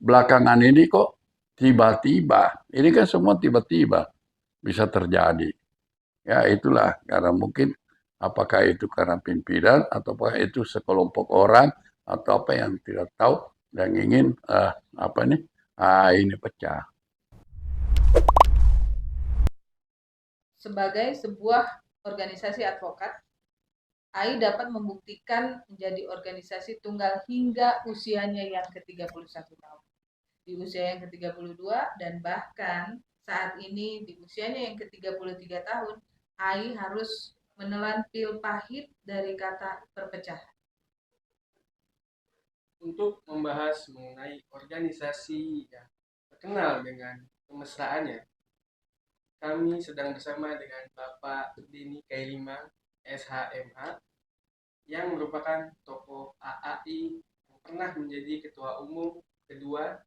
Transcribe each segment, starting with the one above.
belakangan ini kok tiba-tiba, ini kan semua tiba-tiba bisa terjadi. Ya itulah karena mungkin apakah itu karena pimpinan atau apakah itu sekelompok orang atau apa yang tidak tahu dan ingin apa nih ini pecah. Sebagai sebuah organisasi advokat, AI dapat membuktikan menjadi organisasi tunggal hingga usianya yang ke-31 tahun. Di usia yang ke-32 dan bahkan saat ini di usianya yang ke-33 tahun, AI harus menelan pil pahit dari kata perpecahan. Untuk membahas mengenai organisasi yang terkenal dengan kemesraannya, kami sedang bersama dengan Bapak Dini Kailima, SHMA, yang merupakan tokoh AAI yang pernah menjadi Ketua Umum kedua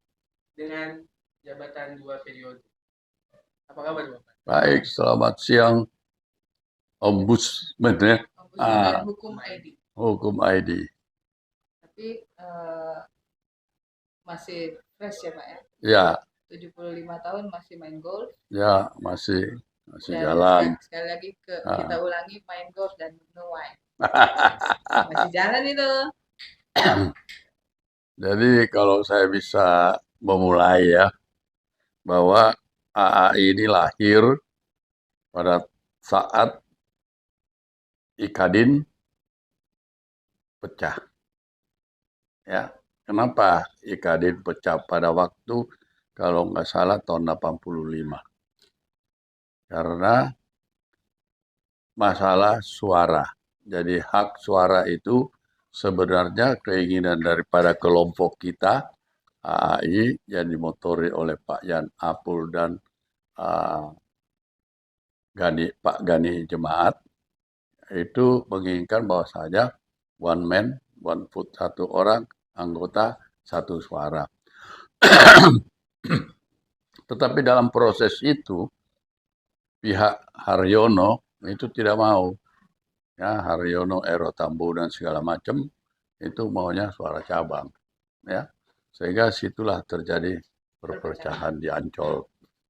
dengan jabatan 2 periode. Apa kabar Bapak? Baik, selamat siang Ombudsman ya. Ombudsman Hukum ID. Hukum ID. Tapi masih fresh ya Pak ya? Ya. 75 tahun masih main golf. Ya, masih Dan jalan. sekali lagi kita ulangi, main golf dan no wine. Masih jalan itu. Jadi kalau saya bisa memulai ya, bahwa AAI ini lahir pada saat Ikadin pecah. Ya, kenapa Ikadin pecah pada waktu kalau nggak salah tahun 85? Karena masalah suara. Jadi hak suara itu sebenarnya keinginan daripada kelompok kita AAI yang dimotori oleh Pak Yan Apul dan Pak Gani Jemaat itu menginginkan bahwasanya one man, one vote, satu orang anggota satu suara. Tetapi dalam proses itu pihak Haryono itu tidak mau. Ya, Haryono, Ero Tambu dan segala macam itu maunya suara cabang. Ya, sehingga situlah terjadi perpecahan di Ancol.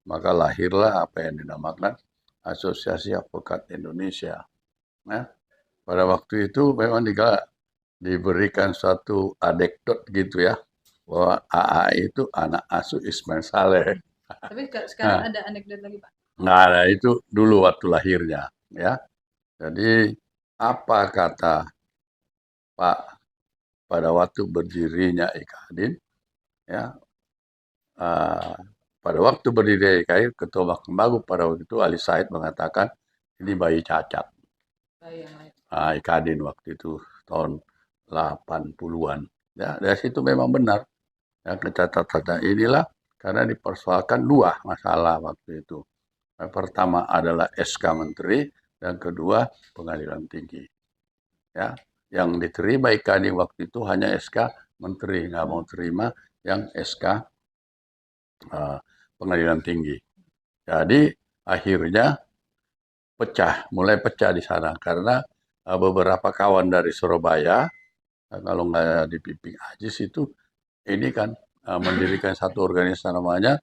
Maka lahirlah apa yang dinamakan Asosiasi Advokat Indonesia. Ya, pada waktu itu memang diberikan suatu anekdot gitu ya, bahwa AA itu anak asuh Ismail Saleh. Tapi sekarang ada anekdot lagi Pak? Nggak ada, itu dulu waktu lahirnya. Ya, jadi apa kata Pak pada waktu berdirinya Ikadin? Ya, pada waktu berdiri IKAI, Ketua Mahkamah Agung pada waktu itu Ali Said mengatakan ini bayi cacat. Ikadin waktu itu tahun 80-an. Ya, dari situ memang benar. Ya, kecacatan inilah karena dipersoalkan dua masalah waktu itu. Yang pertama adalah SK Menteri dan kedua Pengadilan Tinggi. Ya, yang diterima Ikadin waktu itu hanya SK Menteri, nggak mau terima yang SK Pengadilan Tinggi. Jadi akhirnya mulai pecah di sana karena beberapa kawan dari Surabaya, kalau nggak dipimpin Ajis itu, ini kan mendirikan satu organisasi namanya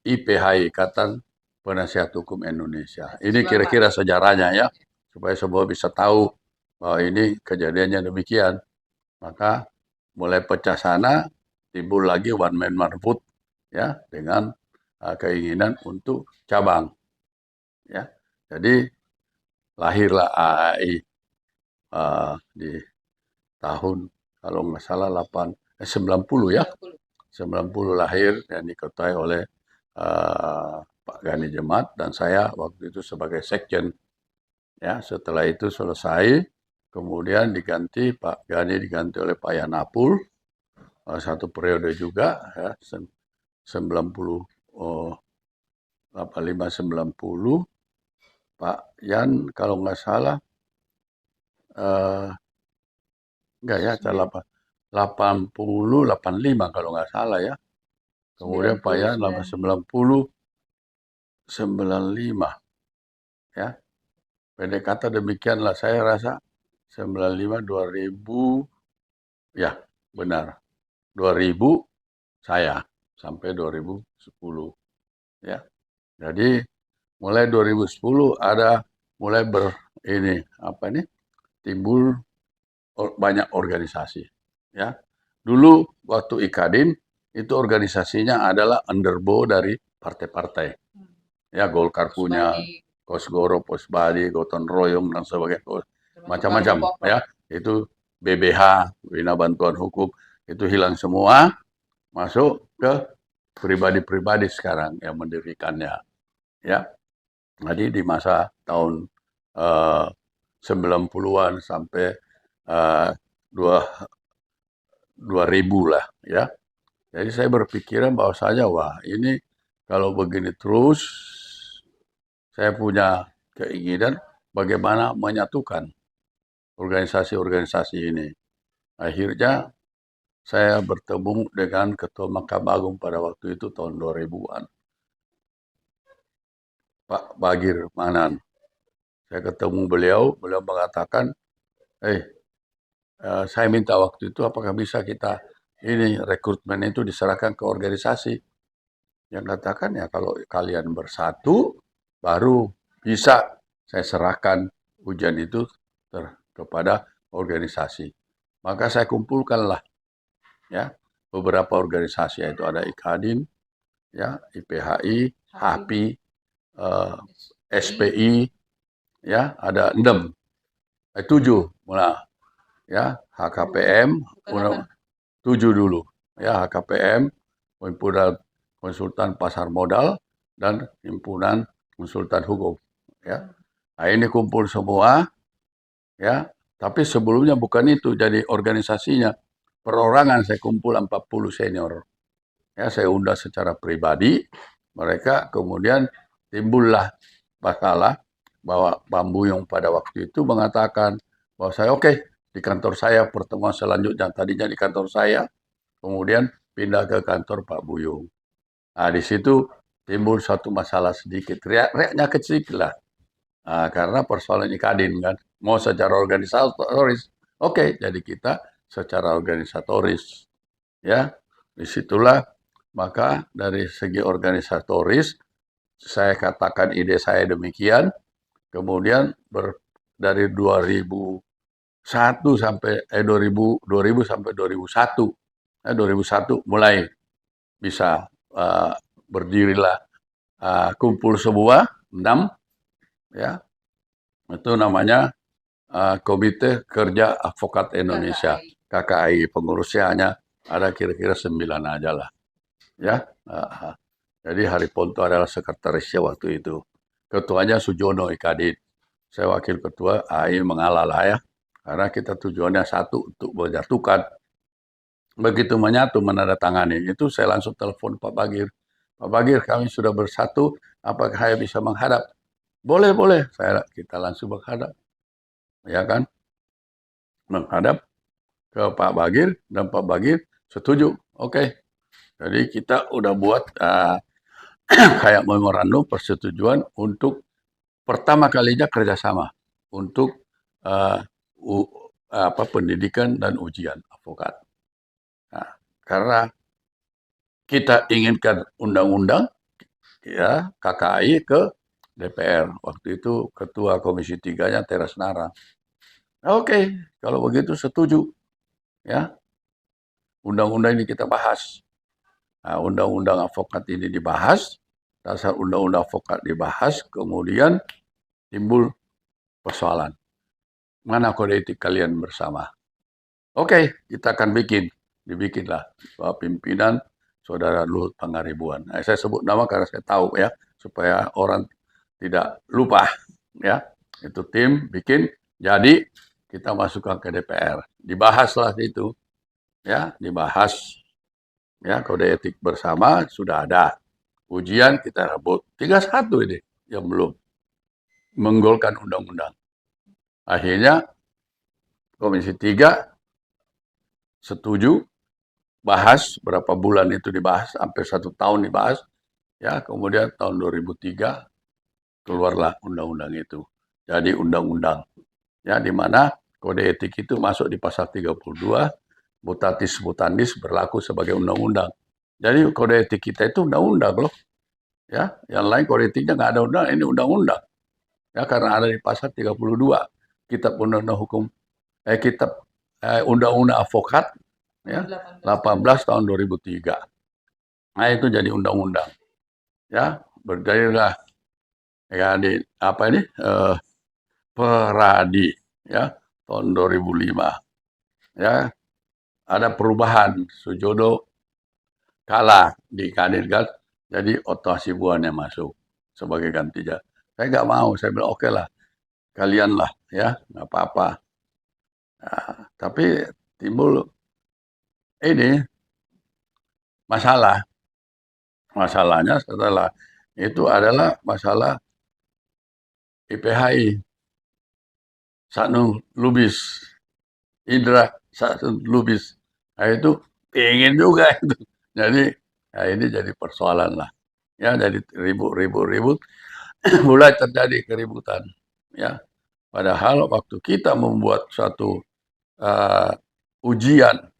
IPH, Ikatan Penasihat Hukum Indonesia. Ini kira-kira sejarahnya ya, supaya semua bisa tahu bahwa ini kejadiannya demikian. Maka mulai pecah sana, timbul lagi one man one vote ya, dengan keinginan untuk cabang. Ya, jadi lahirlah AAI di tahun kalau nggak salah 90 ya, 90 lahir dan diketuai oleh Pak Gani Jemaat dan saya waktu itu sebagai sekjen. Ya, setelah itu selesai, kemudian diganti Pak Gani diganti oleh Pak Yanapul, satu periode juga ya, 90 85-90. Pak Yan kalau nggak salah enggak ya, 80 85 kalau nggak salah ya. Kemudian Pak Yan 90 95 ya. Pendek kata demikianlah, saya rasa 95 2000 ya, benar. 2000 saya sampai 2010 ya. Jadi mulai 2010 ada mulai timbul banyak organisasi ya. Dulu waktu Ikadin itu organisasinya adalah underbow dari partai-partai. Ya, Golkar punya, Kosgoro, Posbadi, Gotong Royong dan sebagainya, macam-macam ya. Itu BBH, Bina Bantuan Hukum, itu hilang semua, masuk ke pribadi-pribadi sekarang yang mendirikannya ya. Jadi di masa tahun 90-an sampai 2000 lah ya. Jadi saya berpikiran bahwasanya wah ini kalau begini terus saya punya keinginan bagaimana menyatukan organisasi-organisasi ini. Akhirnya saya bertemu dengan Ketua Mahkamah Agung pada waktu itu tahun 2000-an. Pak Bagir Manan. Saya ketemu beliau mengatakan, saya minta waktu itu apakah bisa kita ini rekrutmen itu diserahkan ke organisasi. Yang katakan ya kalau kalian bersatu baru bisa saya serahkan ujian itu kepada organisasi. Maka saya kumpulkanlah ya beberapa organisasi, yaitu ada Ikadin, ya, IPHI, HAPI, SPI, ya, ada 6, 7 mulai, ya, HKPM, 7 dulu, ya, HKPM, Himpunan Konsultan Pasar Modal dan Himpunan Konsultan Hukum, ya. Nah, ini kumpul semua, ya. Tapi sebelumnya bukan itu, jadi organisasinya perorangan saya kumpul 40 senior. Ya, saya undang secara pribadi, mereka kemudian timbullah masalah bahwa Bambuyung pada waktu itu mengatakan bahwa saya di kantor saya pertemuan selanjutnya, tadinya di kantor saya, kemudian pindah ke kantor Pak Buyung. Nah, di situ timbul satu masalah sedikit, riaknya kecil lah. Nah, karena persoalan Ikadin kan, mau secara organisatoris, jadi kita secara organisatoris, ya, disitulah maka dari segi organisatoris saya katakan ide saya demikian, kemudian dari 2001 sampai 2000 sampai 2001, 2001 mulai bisa berdirilah kumpul semua 6, ya, itu namanya Komite Kerja Advokat Indonesia, KKI. Pengurusnya hanya ada kira-kira 9 aja lah, ya. Jadi Hariponto adalah sekretarisnya waktu itu, ketuanya Sujono Ikadin, saya wakil ketua. Ini mengalah lah ya, karena kita tujuannya satu, untuk menyatukan. Begitu menyatu menandatangani itu, saya langsung telepon Pak Bagir. Pak Bagir, kami sudah bersatu, apakah saya bisa menghadap? Boleh, kita langsung menghadap, ya kan, menghadap ke Pak Bagir, dan Pak Bagir setuju. Jadi kita udah buat kayak memorandum persetujuan untuk pertama kalinya kerjasama untuk pendidikan dan ujian advokat. Nah, karena kita inginkan undang-undang, ya, KKI ke DPR. Waktu itu Ketua Komisi 3-nya Teras Nara. Kalau begitu setuju, ya. Undang-undang ini kita bahas. Nah, undang-undang advokat ini dibahas, dasar undang-undang advokat dibahas, kemudian timbul persoalan. Mana kode etik kalian bersama? Kita akan dibikinlah pimpinan Saudara Luhut Pangaribuan. Nah, saya sebut nama karena saya tahu ya, supaya orang tidak lupa, ya. Itu tim bikin, jadi kita masukkan ke DPR. Dibahaslah itu, ya, dibahas. Ya, kode etik bersama sudah ada. Ujian kita rebut. 31 ini yang belum menggolkan undang-undang. Akhirnya Komisi 3 setuju, bahas berapa bulan itu dibahas, hampir 1 tahun dibahas. Ya, kemudian tahun 2003 keluarlah undang-undang itu. Jadi undang-undang, ya, di mana kode etik itu masuk di pasal 32, mutatis mutandis berlaku sebagai undang-undang. Jadi kode etik kita itu undang-undang loh. Ya, yang lain kode etiknya nggak ada undang, ini undang-undang. Ya, karena ada di pasal 32 Kitab Undang-Undang Hukum, Kitab Undang-Undang Advokat, ya, 18 tahun 2003. Nah, itu jadi undang-undang. Ya, berdalillah ya di apa ini Peradi, ya, tahun 2005. Ya, ada perubahan. Sujodo kalah di kandidat, jadi Otto Hasibuan yang masuk sebagai gantinya. Saya nggak mau, saya bilang oke lah, kalian lah, ya, nggak apa-apa. Nah, tapi timbul ini masalah. Masalahnya setelah itu adalah masalah IPHI, Sanung Lubis, Indra Sanung Lubis. Nah, itu ingin juga itu. Jadi, ya ini jadi persoalan lah. Ya, jadi ribut-ribut, mulai terjadi keributan. Ya, padahal waktu kita membuat suatu ujian,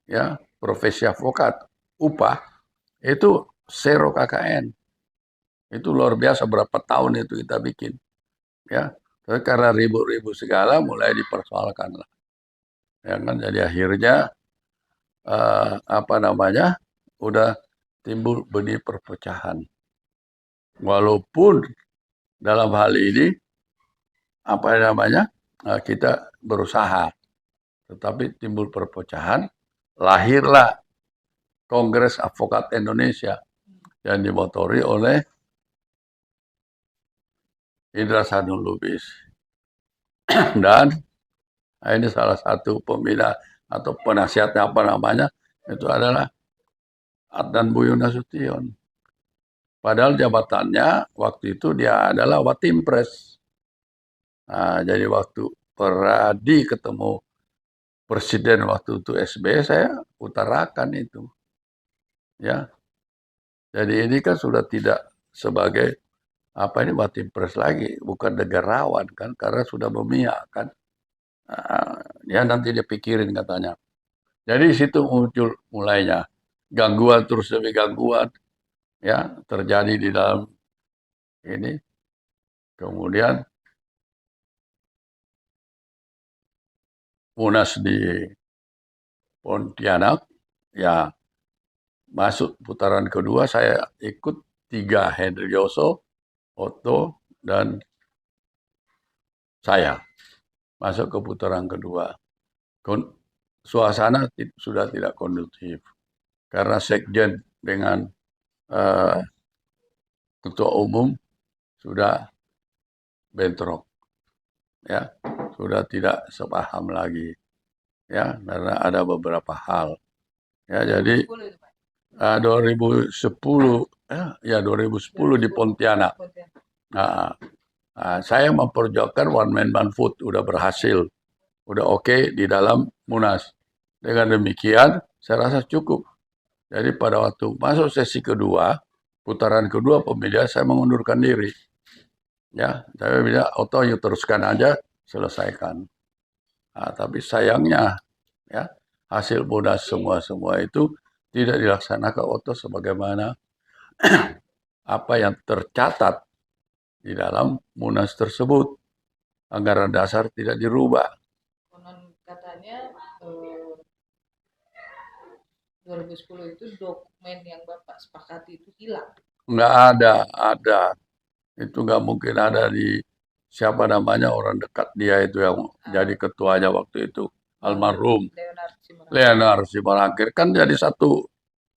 ya, profesi advokat, upah, itu zero KKN. Itu luar biasa berapa tahun itu kita bikin. Ya, tapi karena ribut-ribut segala mulai dipersoalkan lah. Ya kan, jadi akhirnya apa namanya, udah timbul benih perpecahan. Walaupun dalam hal ini apa namanya, kita berusaha, tetapi timbul perpecahan, lahirlah Kongres Advokat Indonesia yang dimotori oleh Indra Sanung Lubis. Dan ini salah satu pembina atau penasihatnya apa namanya, itu adalah Adnan Buyung Nasution. Padahal jabatannya waktu itu dia adalah Watimpres. Nah, jadi waktu Peradi ketemu presiden waktu itu SBY, saya utarakan itu. Ya, jadi ini kan sudah tidak sebagai apa ini Watimpres lagi, bukan negarawan kan, karena sudah memihak kan. Ya nanti dia pikirin katanya. Jadi situ muncul mulainya gangguan terus demi gangguan, ya terjadi di dalam ini. Kemudian Munas di Pontianak, ya masuk putaran kedua, saya ikut 3, Henry Yoso, Otto, dan saya masuk ke putaran kedua. Suasana sudah tidak kondusif karena sekjen dengan ketua umum sudah bentrok, ya sudah tidak sepaham lagi, ya karena ada beberapa hal, ya jadi 2010 ya 2010 di Pontianak. Nah, saya memperjuangkan one man one vote, udah berhasil, udah oke di dalam Munas. Dengan demikian saya rasa cukup. Jadi pada waktu masuk sesi kedua, putaran kedua pemilihan, saya mengundurkan diri. Ya, saya bilang, Otto you teruskan aja, selesaikan. Nah, tapi sayangnya, ya hasil Munas semua itu tidak dilaksanakan Otto sebagaimana apa yang tercatat di dalam Munas tersebut. Anggaran dasar tidak dirubah. Konon katanya 2010 itu dokumen yang Bapak sepakati itu hilang. Nggak ada. Itu nggak mungkin ada di siapa namanya orang dekat dia itu yang jadi ketuanya waktu itu. Almarhum Leonard Simarangkir kan jadi satu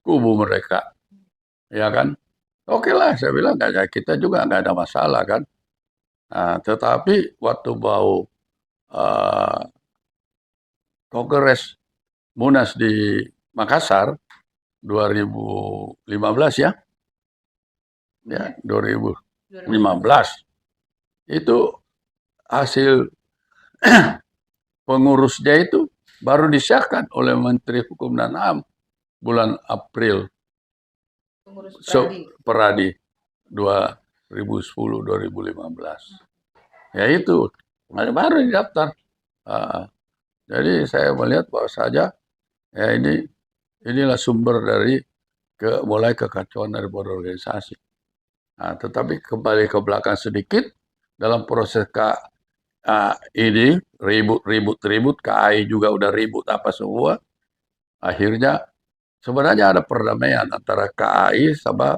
kubu mereka. Ya kan? Oke lah, saya bilang nggak, kita juga nggak ada masalah kan. Nah, tetapi waktu bau Kongres Munas di Makassar 2015 ya 2015 itu hasil pengurusnya itu baru disahkan oleh Menteri Hukum dan HAM bulan April. Peradi 2010-2015. Ya itu baru didaftar. Jadi saya melihat bahwa saja ya inilah sumber dari mulai kekacauan daripada organisasi. Nah, tetapi kembali ke belakang sedikit, dalam proses ini ribut, KAI juga udah ribut apa semua, akhirnya sebenarnya ada perdamaian antara KAI sama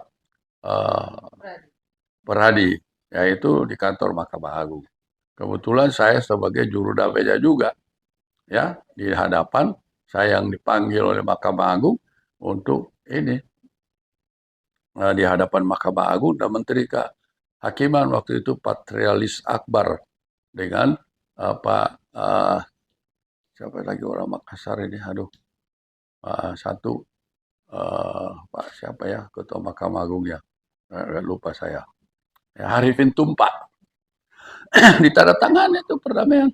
Perhadi, yaitu di kantor Mahkamah Agung. Kebetulan saya sebagai juru damainya juga, ya, di hadapan saya yang dipanggil oleh Mahkamah Agung untuk ini, di hadapan Mahkamah Agung dan Menteri Kehakiman waktu itu Patrialis Akbar dengan Pak siapa lagi orang Makassar ini, aduh, satu Pak siapa ya Ketua Mahkamah Agung ya, lupa saya, ya, Arifin Tumpak. Ditandatangani itu perdamaian.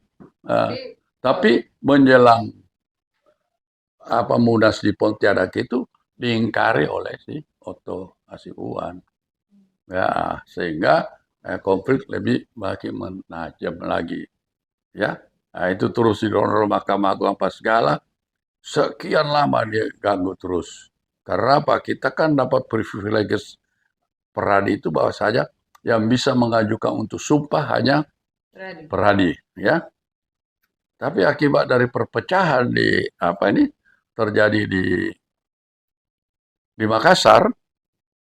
Tapi menjelang Munas di Pontianak itu diingkari oleh si Otto Hasibuan. Ya, sehingga konflik lebih makin menajam lagi. Ya, nah, itu terus didorong Mahkamah Agung apa segala. Sekian lama dia ganggu terus. Karena apa? Kita kan dapat privilege Peradi itu bahwa saja yang bisa mengajukan untuk sumpah hanya Peradi, ya. Tapi akibat dari perpecahan terjadi di Makassar,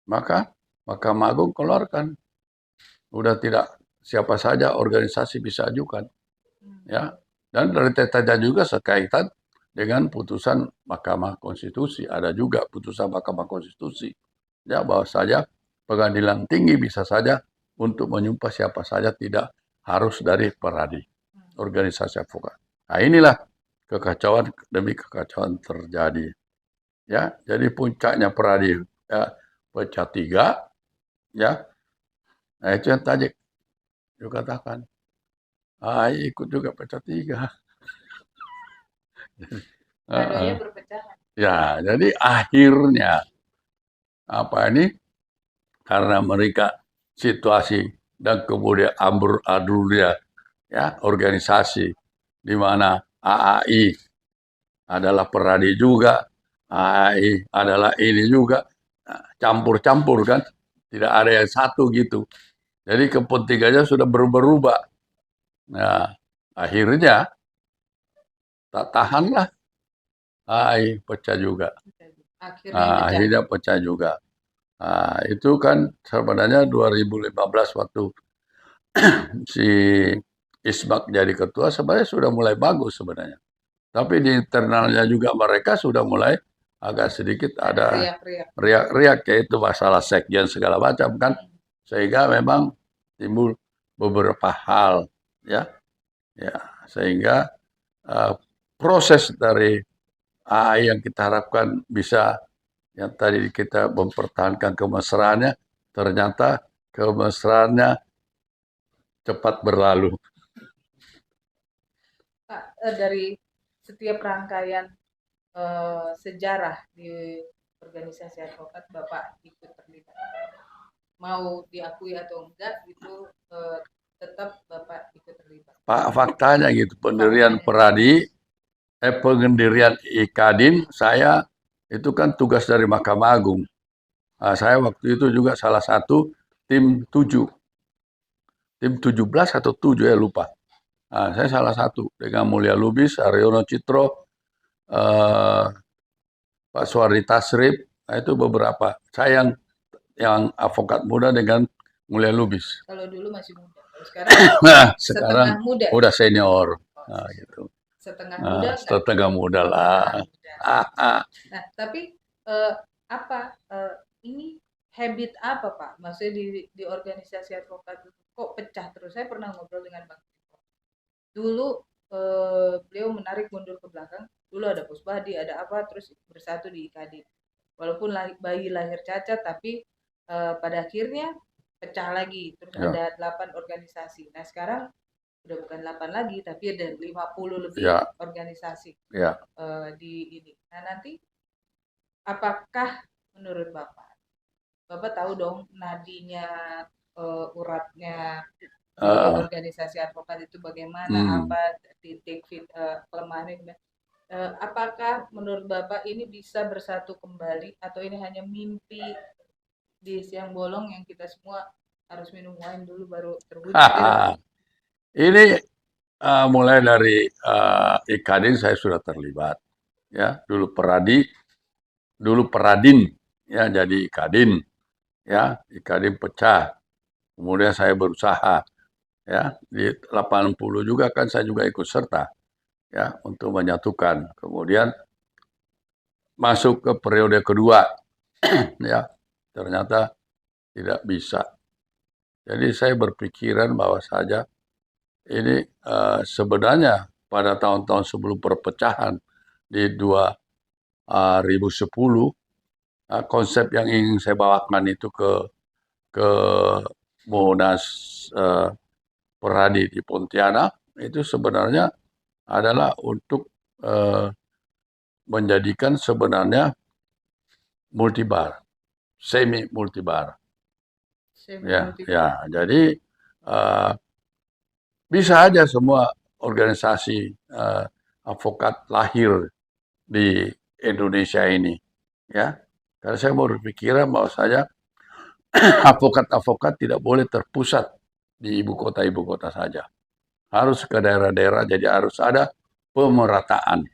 maka Mahkamah Agung keluarkan udah tidak siapa saja organisasi bisa ajukan, ya. Dan dari tetanya juga sekaitan dengan putusan Mahkamah Konstitusi, ada juga putusan Mahkamah Konstitusi, ya, bahwa saja pengadilan tinggi bisa saja untuk menyumpah siapa saja, tidak harus dari Peradi, organisasi advokat. Nah, inilah kekacauan demi kekacauan terjadi. Ya, jadi puncaknya Peradi ya, pecah 3, ya. Nah, itu yang tadi juga katakan. Ikut juga pecah 3. Berpecahan. Ya, jadi akhirnya karena mereka situasi dan kemudian amburadulnya, ya, organisasi di mana AAI adalah Peradi juga, AAI adalah ini juga, campur-campur kan, tidak ada yang satu gitu. Jadi kepentingannya sudah berubah. Nah, akhirnya tak tahanlah, AAI pecah juga. Akhirnya pecah juga. Nah, itu kan sebenarnya 2015 waktu si Isbak jadi ketua sebenarnya sudah mulai bagus sebenarnya. Tapi di internalnya juga mereka sudah mulai agak sedikit ada riak-riak, yaitu masalah sekjen segala macam kan, sehingga memang timbul beberapa hal, ya, sehingga proses dari AI yang kita harapkan bisa, yang tadi kita mempertahankan kemesraannya, ternyata kemesraannya cepat berlalu. Pak, dari setiap rangkaian sejarah di organisasi advokat Bapak ikut terlibat, mau diakui atau enggak itu tetap Bapak ikut terlibat. Pak, faktanya gitu, pendirian Peradi, pendirian IKADIN, saya itu kan tugas dari Mahkamah Agung. Nah, saya waktu itu juga salah satu tim 7, tim 17 atau 7 ya lupa. Nah, saya salah satu dengan Mulia Lubis, Aryono Citro, Pak Suwardi Tasrif, nah itu beberapa. Saya yang advokat muda dengan Mulia Lubis. Kalau dulu masih muda, kalau sekarang muda. Udah senior. Nah, gitu. Setengah muda lah. Nah, tapi ini habit apa Pak? Maksudnya di organisasi advokat kok pecah terus? Saya pernah ngobrol dengan Bang dulu, beliau menarik mundur ke belakang. Dulu ada Pusbadi, ada apa, terus bersatu di IKADIN. Walaupun bayi lahir cacat, tapi pada akhirnya pecah lagi. Terus ada 8 organisasi. Nah sekarang udah bukan 8 lagi, tapi ada 50 lebih organisasi di ini. Nah nanti apakah menurut Bapak tahu dong nadinya, uratnya organisasi advokat itu bagaimana, apa titik kelemahannya. Apakah menurut Bapak ini bisa bersatu kembali atau ini hanya mimpi di siang bolong yang kita semua harus minum wine dulu baru terwujud gitu? Ini mulai dari Ikadin saya sudah terlibat, ya. Dulu Peradin, ya, jadi Ikadin, ya. Ikadin pecah, kemudian saya berusaha, ya. Di 80 juga kan saya juga ikut serta, ya, untuk menyatukan. Kemudian masuk ke periode kedua, ya, ternyata tidak bisa. Jadi saya berpikiran bahwa saja ini sebenarnya pada tahun-tahun sebelum perpecahan di 2010, konsep yang ingin saya bawakan itu ke Monas Peradi di Pontianak itu sebenarnya adalah untuk menjadikan sebenarnya multibar, semi multibar. Ya, ya. Jadi bisa aja semua organisasi advokat lahir di Indonesia ini, ya. Karena saya berpikiran bahwa saja advokat-advokat tidak boleh terpusat di ibu kota saja. Harus ke daerah-daerah, jadi harus ada pemerataan.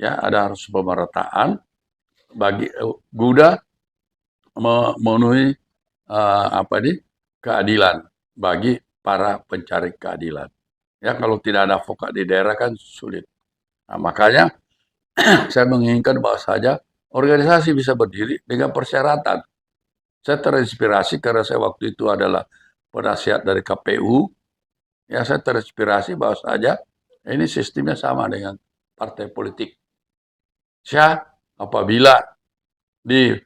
Ya, harus pemerataan bagi guna memenuhi keadilan bagi para pencari keadilan. Ya, kalau tidak ada advokat di daerah kan sulit. Nah, makanya saya menginginkan bahwa saja organisasi bisa berdiri dengan persyaratan. Saya terinspirasi karena saya waktu itu adalah penasihat dari KPU. Ya, saya terinspirasi bahwa saja ini sistemnya sama dengan partai politik. Apabila di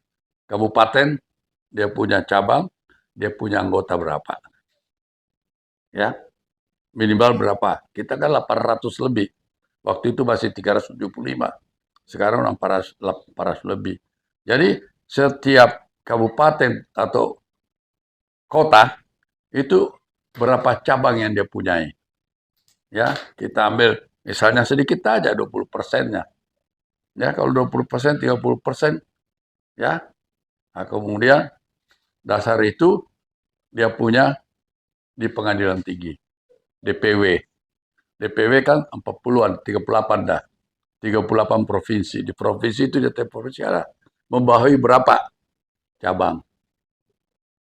kabupaten dia punya cabang, dia punya anggota berapa. Ya, minimal berapa. Kita kan 800 lebih. Waktu itu masih 375. Sekarang 800 lebih. Jadi setiap kabupaten atau kota itu berapa cabang yang dia punyai. Ya, kita ambil misalnya sedikit aja 20%-nya. Ya, kalau 20%, 30%, ya. Nah, kemudian dasar itu dia punya di pengadilan tinggi, DPW. DPW kan 40-an, 38 dah. 38 provinsi. Di provinsi itu dia provinsi ada membawahi berapa cabang.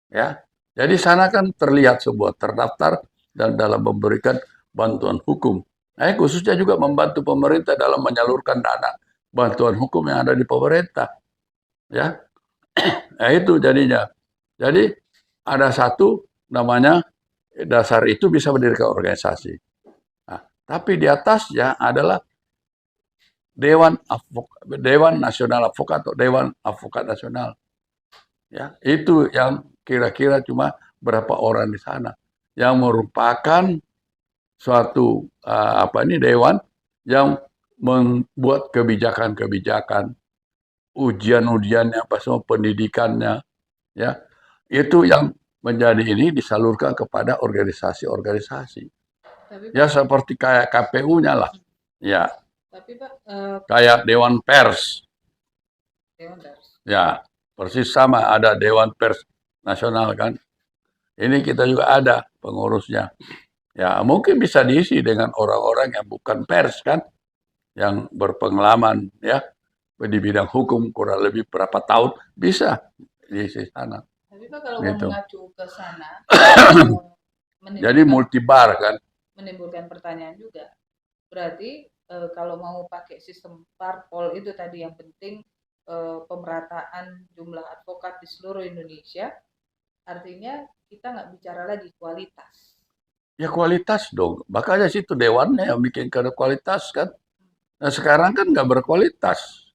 Ya. Jadi sana kan terlihat sebuah terdaftar dan dalam memberikan bantuan hukum. Nah, khususnya juga membantu pemerintah dalam menyalurkan dana bantuan hukum yang ada di pemerintah. Ya. Nah, itu jadinya. Jadi ada satu namanya dasar itu bisa mendirikan organisasi. Nah, tapi di atasnya adalah Dewan Nasional Advokat atau Dewan Advokat Nasional. Ya, itu yang kira-kira cuma berapa orang di sana yang merupakan suatu dewan yang membuat kebijakan-kebijakan, ujian-ujiannya apa semua pendidikannya, ya. Itu yang menjadi ini disalurkan kepada organisasi-organisasi. Ya seperti kayak KPU-nya lah. Ya. Tapi Pak, kayak Dewan Pers. Ya, persis sama ada Dewan Pers Nasional kan. Ini kita juga ada pengurusnya. Ya, mungkin bisa diisi dengan orang-orang yang bukan pers kan, yang berpengalaman ya di bidang hukum kurang lebih berapa tahun bisa diisi sana. Tapi Pak kalau gitu. mengacu ke sana, jadi multibar kan. Menimbulkan pertanyaan juga. Berarti kalau mau pakai sistem parpol itu tadi yang penting pemerataan jumlah advokat di seluruh Indonesia, artinya kita nggak bicara lagi kualitas. Ya kualitas dong, makanya situ dewannya yang bikin kualitas kan. Nah sekarang kan nggak berkualitas,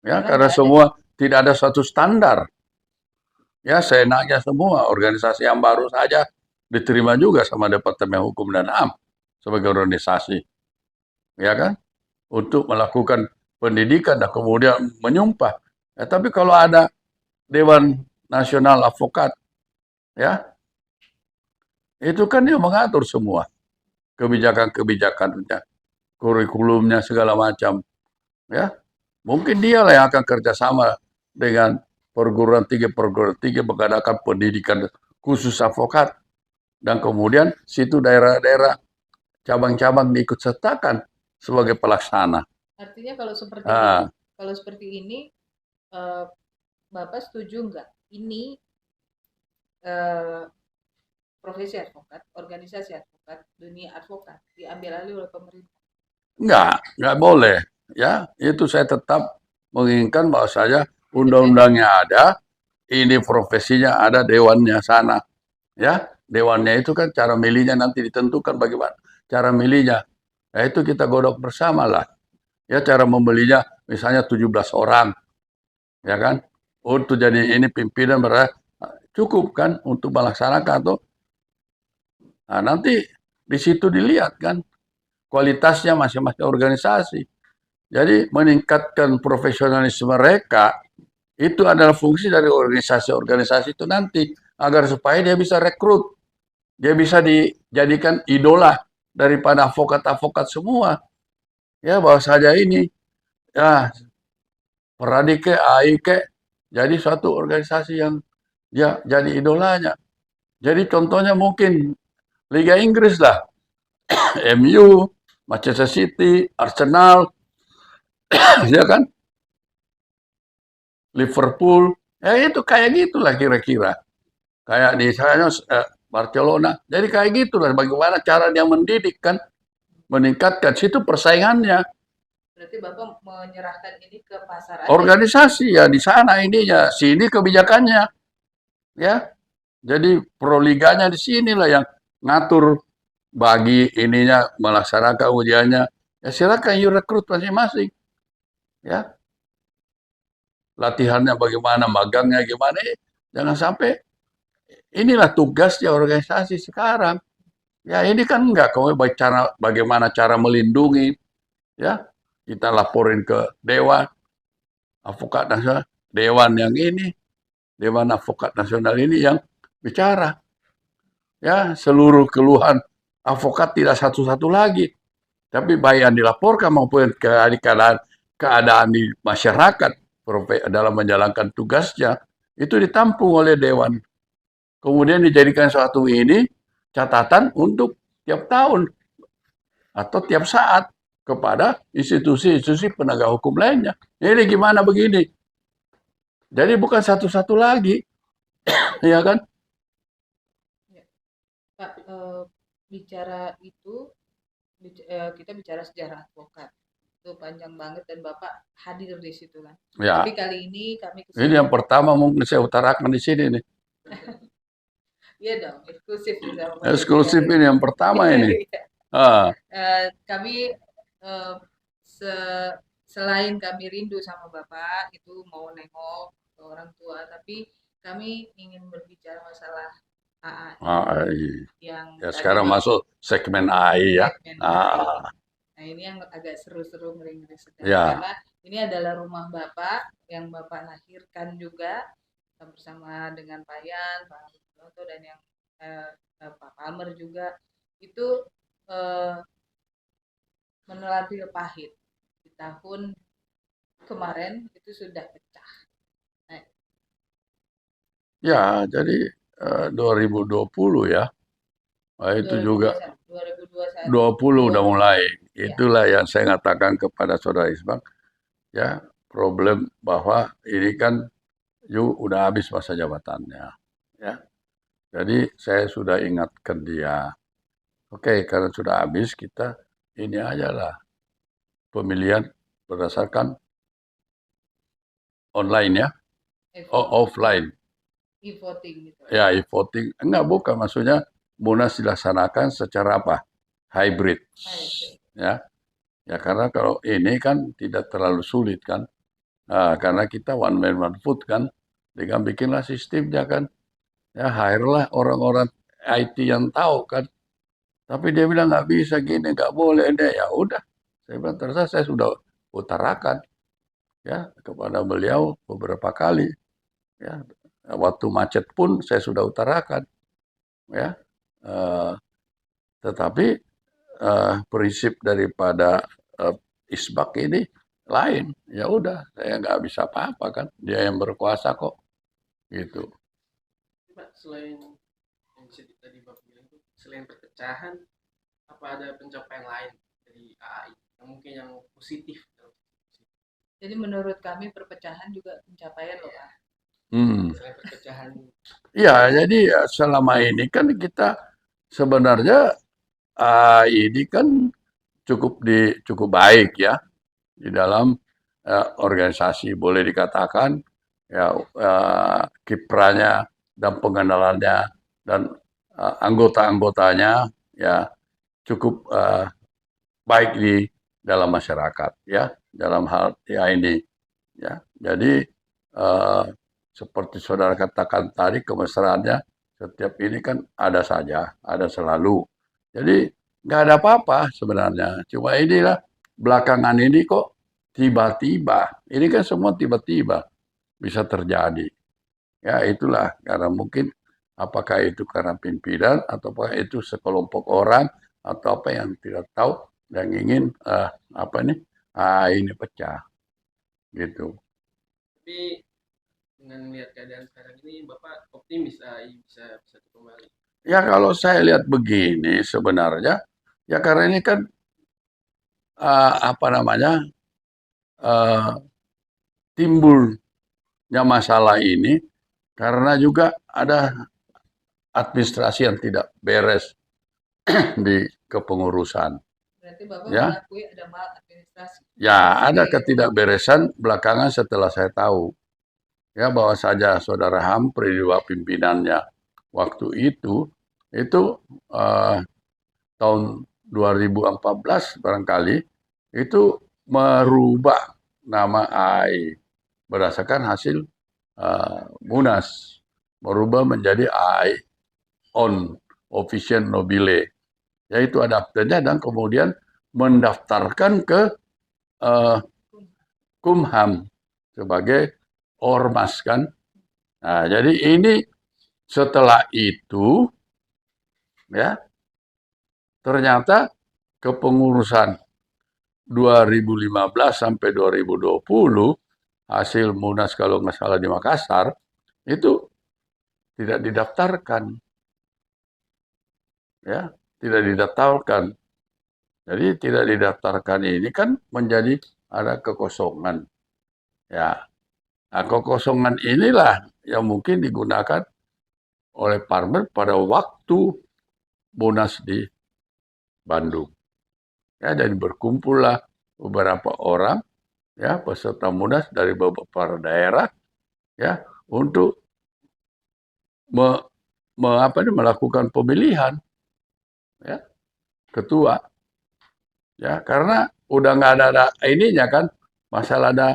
ya karena semua tidak ada suatu standar. Ya seenaknya semua organisasi yang baru saja diterima juga sama Departemen Hukum dan HAM sebagai organisasi, ya kan, untuk melakukan pendidikan dan kemudian menyumpah. Ya, tapi kalau ada Dewan Nasional Advokat, ya itu kan dia mengatur semua kebijakan-kebijakannya, kurikulumnya segala macam, ya. Mungkin dialah yang akan kerjasama dengan perguruan tinggi mengadakan pendidikan khusus advokat, dan kemudian situ daerah-daerah cabang-cabang diikut sertakan sebagai pelaksana. Artinya Ah, kalau seperti ini, eh, Bapak setuju nggak? Ini eh, profesi advokat, organisasi advokat, dunia advokat diambil alih oleh pemerintah. enggak boleh. Ya, itu saya tetap menginginkan bahwa saja undang-undangnya ada, ini profesinya ada, dewannya sana. Ya, dewannya itu kan cara milihnya nanti ditentukan bagaimana cara milihnya. Ya, itu kita godok bersama lah. Ya, cara membelinya misalnya 17 orang, ya kan? Untuk jadi ini pimpinan cukup kan untuk melaksanakan tuh. Nah, nanti di situ dilihat kan kualitasnya masing-masing organisasi. Jadi meningkatkan profesionalisme mereka itu adalah fungsi dari organisasi-organisasi itu nanti agar supaya dia bisa rekrut, dia bisa dijadikan idola daripada avokat-avokat semua. Ya bahwa saja ini ya Peradike, AIKE jadi suatu organisasi yang dia jadi idolanya. Jadi contohnya mungkin Liga Inggris lah, MU, Manchester City, Arsenal, ya kan, Liverpool, ya itu kayak gitulah kira-kira. Kayak di sana Barcelona. Jadi kayak gitulah bagaimana cara dia mendidik kan, meningkatkan situ persaingannya. Berarti Bapak menyerahkan ini ke pasar aja. Organisasi ya di sana ininya, sini kebijakannya, ya. Jadi proliganya di sinilah yang ngatur bagi ininya melaksanakan ujiannya. Ya silakan you rekrut masing-masing, ya. Latihannya bagaimana, magangnya gimana, jangan sampai inilah tugasnya organisasi sekarang. Ya ini kan enggak, kamu bagaimana cara melindungi, ya kita laporin ke Dewan Advokat Nasional, Dewan yang ini, Dewan Advokat Nasional ini yang bicara, ya seluruh keluhan advokat tidak satu-satu lagi, tapi baik yang dilaporkan maupun keadaan di masyarakat dalam menjalankan tugasnya itu ditampung oleh Dewan. Kemudian dijadikan suatu ini catatan untuk tiap tahun atau tiap saat kepada institusi-institusi penegak hukum lainnya. Ini gimana begini? Jadi bukan satu-satu lagi, ya kan? Pak, bicara itu, kita bicara sejarah advokat. Itu panjang banget dan Bapak hadir di situ kan. Ya. Tapi kali ini kami kesini. Ini yang pertama mungkin saya utarakan di sini nih. Iya dong, eksklusif. Eksklusif ini yang pertama ini. Kami selain kami rindu sama Bapak, itu mau nengok ke orang tua, tapi kami ingin berbicara masalah AI. Yang ya sekarang masuk segmen AI ya. Nah ini yang agak seru-seru ngeri-ngeri sedang. Ya. Karena ini adalah rumah Bapak yang Bapak lahirkan juga bersama dengan Pak Yan, Pak Noto dan yang Pak Palmer juga. Itu menelan pil pahit di tahun kemarin itu sudah pecah. Nah, ya, jadi 2020 ya. Nah, itu 2021, juga 20 udah mulai. Itulah yang saya katakan kepada Saudara Isbak, ya, problem bahwa ini kan udah habis masa jabatannya, ya. Jadi saya sudah ingatkan dia, oke, karena sudah habis kita ini aja lah pemilihan berdasarkan online ya, offline. E-voting gitu. Ya, e-voting. Enggak, bukan. Maksudnya Munas dilaksanakan secara apa? Hybrid. Ya. Ya, karena kalau ini kan tidak terlalu sulit kan. Nah, karena kita one man one vote kan. Dengan bikinlah sistemnya kan. Ya, hire lah orang-orang IT yang tahu kan. Tapi dia bilang nggak bisa gini, nggak boleh deh. Ya udah. Saya bilang terus saya sudah utarakan ya kepada beliau beberapa kali. Ya, waktu macet pun saya sudah utarakan, ya. Tetapi prinsip daripada Isbak ini lain. Ya udah, saya nggak bisa apa-apa kan. Dia yang berkuasa kok, gitu. Pak, selain yang tadi Bapak bilang itu, selain perpecahan, apa ada pencapaian lain dari AI yang mungkin yang positif? Jadi menurut kami perpecahan juga pencapaian loh, Pak. Selain perpecahan. Ya, jadi selama ini kan kita sebenarnya ini kan cukup baik ya di dalam organisasi, boleh dikatakan ya kiprahnya dan pengenalannya dan anggota-anggotanya ya cukup baik di dalam masyarakat ya dalam hal ya ini ya. Jadi seperti saudara katakan tadi, kemesraannya setiap ini kan ada saja, ada selalu. Jadi nggak ada apa-apa sebenarnya. Cuma inilah belakangan ini kok tiba-tiba, ini kan semua tiba-tiba bisa terjadi. Ya itulah karena mungkin apakah itu karena pimpinan atau apakah itu sekelompok orang atau apa yang tidak tahu dan ingin apa ini pecah gitu. Tapi dengan melihat keadaan sekarang ini, Bapak optimis AI bisa kembali? Ya kalau saya lihat begini sebenarnya, ya karena ini kan apa namanya timbulnya masalah ini karena juga ada administrasi yang tidak beres di kepengurusan. Berarti Bapak Ya, mengakui ada maladministrasi. ya ada ketidakberesan belakangan setelah saya tahu ya bahwa saja saudara Hampri juga pimpinannya waktu itu eh, tahun 2014 barangkali itu merubah nama AI berdasarkan hasil Munas, merubah menjadi AI on official nobile, yaitu adapternya dan kemudian mendaftarkan ke uh, Kumham sebagai ormas kan. Nah, jadi ini setelah itu ya ternyata kepengurusan 2015 sampai 2020 hasil Munas kalau nggak salah di Makassar itu tidak didaftarkan ya tidak didaftarkan. Jadi tidak didaftarkan ini kan menjadi ada kekosongan ya. Nah, kekosongan inilah yang mungkin digunakan oleh Parmer pada waktu Munas di Bandung. Ya, dan berkumpullah beberapa orang ya peserta Munas dari beberapa daerah ya untuk melakukan pemilihan ya ketua ya karena udah nggak ada ininya kan masalah ada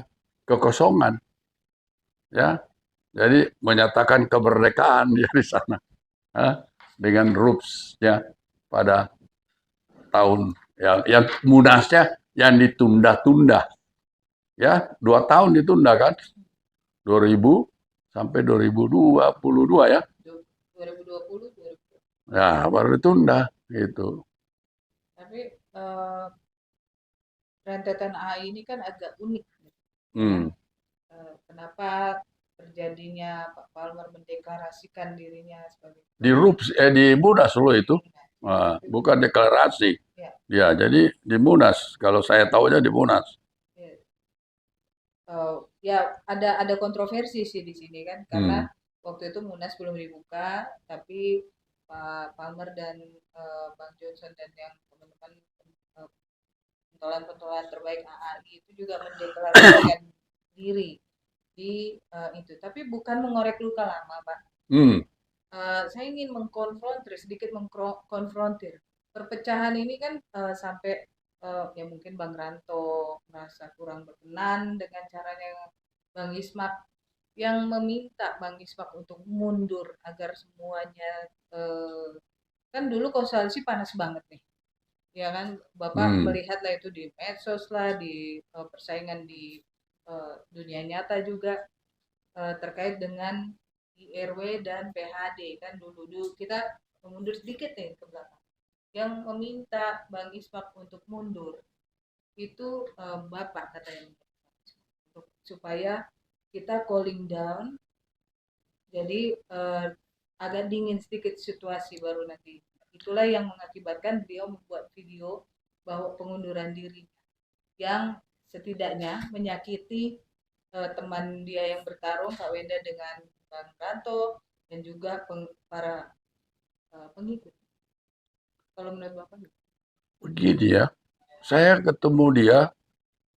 kekosongan ya jadi menyatakan kemerdekaan dia di sana ya, dengan rupsnya pada tahun yang munasnya yang ditunda-tunda ya 2 tahun ditunda kan 2000 sampai 2022 ya 2020. ya baru ditunda gitu. Tapi rentetan AI ini kan agak unik. Kenapa terjadinya Pak Palmer mendeklarasikan dirinya sebagai Di Munas loh itu. Bukan deklarasi. Ya, jadi di Munas. Kalau saya tahunya di Munas. Ya ada kontroversi sih di sini kan karena waktu itu Munas belum dibuka tapi Pak Palmer dan Bang Johnson dan yang teman-teman pentolan-pentolan terbaik AI itu juga mendeklarasikan diri di itu tapi bukan mengorek luka lama Pak. Saya ingin sedikit mengkonfrontir perpecahan ini kan sampai ya mungkin Bang Ranto merasa kurang berkenan dengan caranya Bang Ismak yang meminta Bang Ismak untuk mundur agar semuanya kan dulu koalisi panas banget nih ya kan Bapak melihatlah itu di medsos lah di persaingan di dunia nyata juga terkait dengan IRW dan PHD kan dulu kita mundur sedikit nih ke belakang yang meminta Bang Ismak untuk mundur itu Bapak katanya, supaya kita cooling down, jadi agak dingin sedikit situasi baru nanti. Itulah yang mengakibatkan beliau membuat video bahwa pengunduran diri yang setidaknya menyakiti teman dia yang bertarung, Kak Wenda dengan Bang Ranto, dan juga para pengikut. Kalau menurut Bapak? Begini ya, saya ketemu dia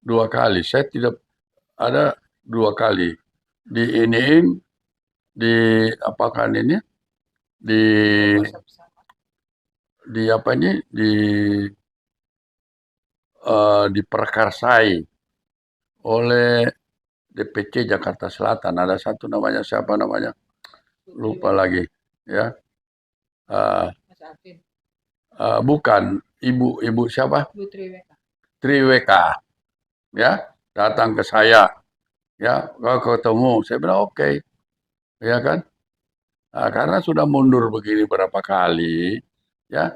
2 kali. Saya tidak ada 2 kali diiniin di apakan ini di Puasa bersama. di apa ini diperkarsai oleh DPC Jakarta Selatan. Ada satu namanya, siapa namanya? Lupa lagi ya. Eh, Mas Alvin, bukan ibu siapa? Bu Triweka. Triweka ya, datang ke saya ya, kalau ketemu saya bilang oke, ya kan. Karena sudah mundur begini berapa kali ya,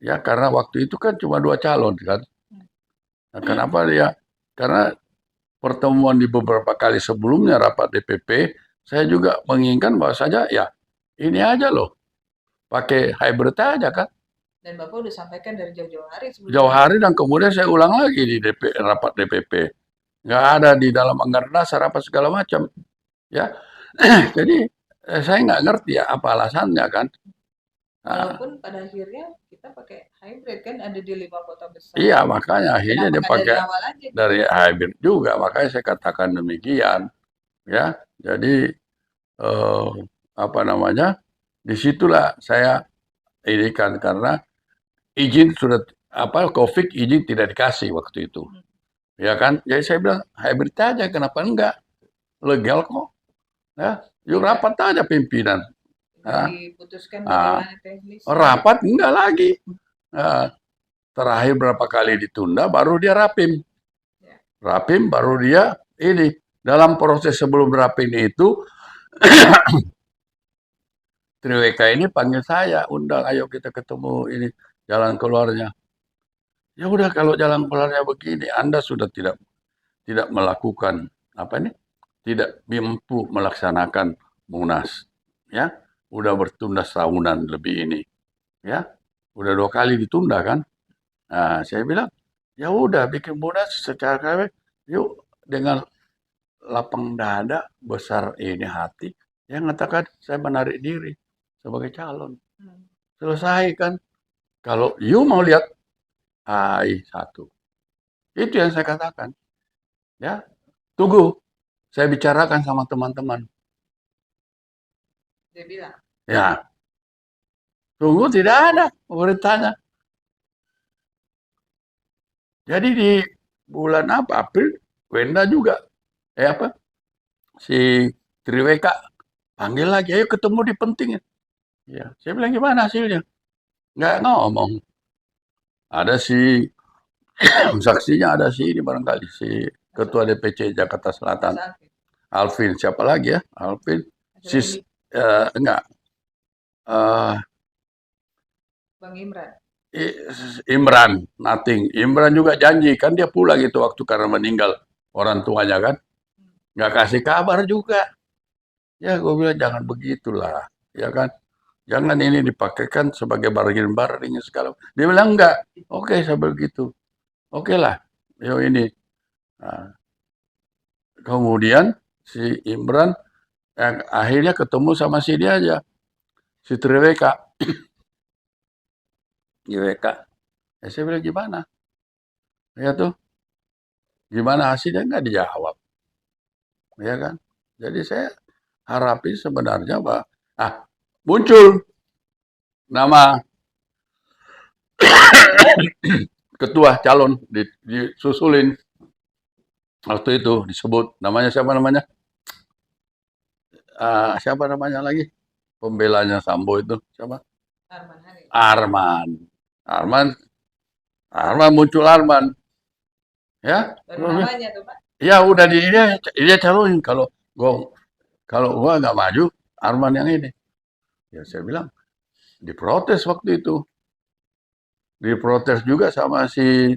ya karena waktu itu kan cuma 2 calon kan. Nah, kenapa dia? Karena pertemuan di beberapa kali sebelumnya rapat DPP, saya juga menginginkan bahwa saja ya ini aja loh, pakai hybrid aja kan. Dan Bapak udah sampaikan dari jauh-jauh hari sebelumnya. Jauh hari dan kemudian saya ulang lagi di rapat DPP. Nggak ada di dalam anggaran dasar apa segala macam. Ya, jadi saya nggak ngerti ya apa alasannya kan. Walaupun pada akhirnya kita pakai hybrid kan, ada di 5 kota besar. Iya, makanya akhirnya Kenapa dia nggak dari pakai awal aja? dari hybrid juga, makanya saya katakan demikian. Ya, jadi apa namanya? Disitulah saya irikan karena izin sudah COVID izin tidak dikasih waktu itu. Ya kan? Jadi saya bilang hybrid aja, kenapa enggak? Legal kok. Ya, yuk rapat aja pimpinan. Diputuskan bagaimana teknis. Rapat enggak lagi. Terakhir berapa kali ditunda baru dia rapim. Rapim baru dia ini. Dalam proses sebelum rapim itu Triweka ini panggil saya, undang, ayo kita ketemu, ini jalan keluarnya. Ya udah, kalau jalan keluarnya begini, Anda sudah tidak melakukan apa ini, tidak mampu melaksanakan Munas, ya, udah bertunda setahunan lebih ini, ya, udah 2 kali ditunda kan. Nah, saya bilang, ya udah bikin Munas secara yuk dengan lapang dada, besar ini hati, yang mengatakan saya menarik diri sebagai calon. Selesai kan. Kalau you mau lihat AI 1. Itu yang saya katakan. Ya, tunggu. Saya bicarakan sama teman-teman. Dia bilang. Ya. Tunggu, tidak ada pemerintahnya. Jadi di bulan apa? April, Wenda juga. Si Triweka panggil lagi, ayo ketemu di penting. Ya, saya bilang gimana hasilnya? Nggak ngomong. Ada si saksinya, ada si ini barangkali si Ketua DPC Jakarta Selatan, Alvin. Siapa lagi ya? Alvin. Enggak. Bang Imran. Imran, nothing. Imran juga janji kan dia pulang itu waktu karena meninggal orang tuanya kan. Nggak kasih kabar juga. Ya gue bilang jangan begitulah, ya kan. Jangan ini dipakaikan sebagai bargain segala. Dia bilang enggak. Oke, saya begitu. Oke lah. Yo ini. Nah, kemudian si Imran yang akhirnya ketemu sama si dia aja. Si Triweka. Triweka. Saya bilang gimana? Ya tuh. Gimana hasilnya nggak dijawab. Ya kan? Jadi saya harapin sebenarnya Pak. Muncul nama ketua calon disusulin waktu itu disebut namanya siapa namanya siapa namanya lagi pembelanya Sambo itu siapa Arman muncul Arman ya namanya tuh Pak. Ya udah dia calonin kalau gua nggak maju Arman yang ini ya saya bilang diprotes waktu itu diprotes juga sama si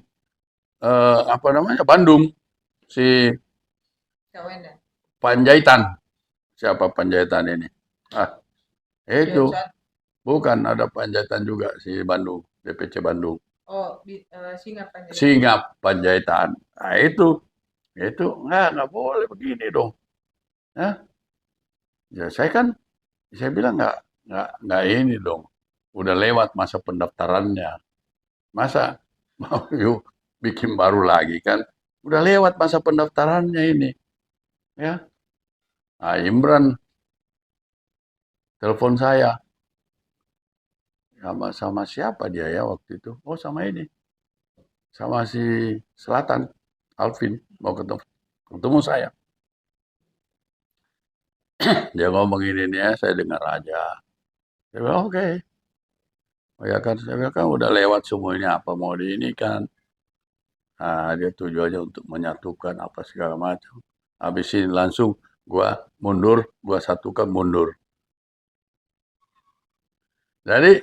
apa namanya Bandung, si Kawendan. Panjaitan. Siapa Panjaitan ini? Ah, itu Johnson. bukan ada Panjaitan juga si Bandung, DPC Bandung. Oh, Singap Panjaitan. Singap Panjaitan. Nah, itu nggak boleh begini dong. Ya saya bilang nggak ini dong. Udah lewat masa pendaftarannya. Masa mau yuk bikin baru lagi kan? Udah lewat masa pendaftarannya ini. Ya, nah, Imran telepon saya sama siapa dia ya waktu itu? Oh sama ini, sama si Selatan, Alvin mau ketemu saya. Dia ngomong ini nih ya, saya dengar aja. Saya bilang oke. Oh ya kan, saya bilang kan udah lewat semuanya apa mau di ini kan. Nah, dia tujuannya untuk menyatukan apa segala macam. Habis ini langsung gua mundur, gua satukan mundur. Jadi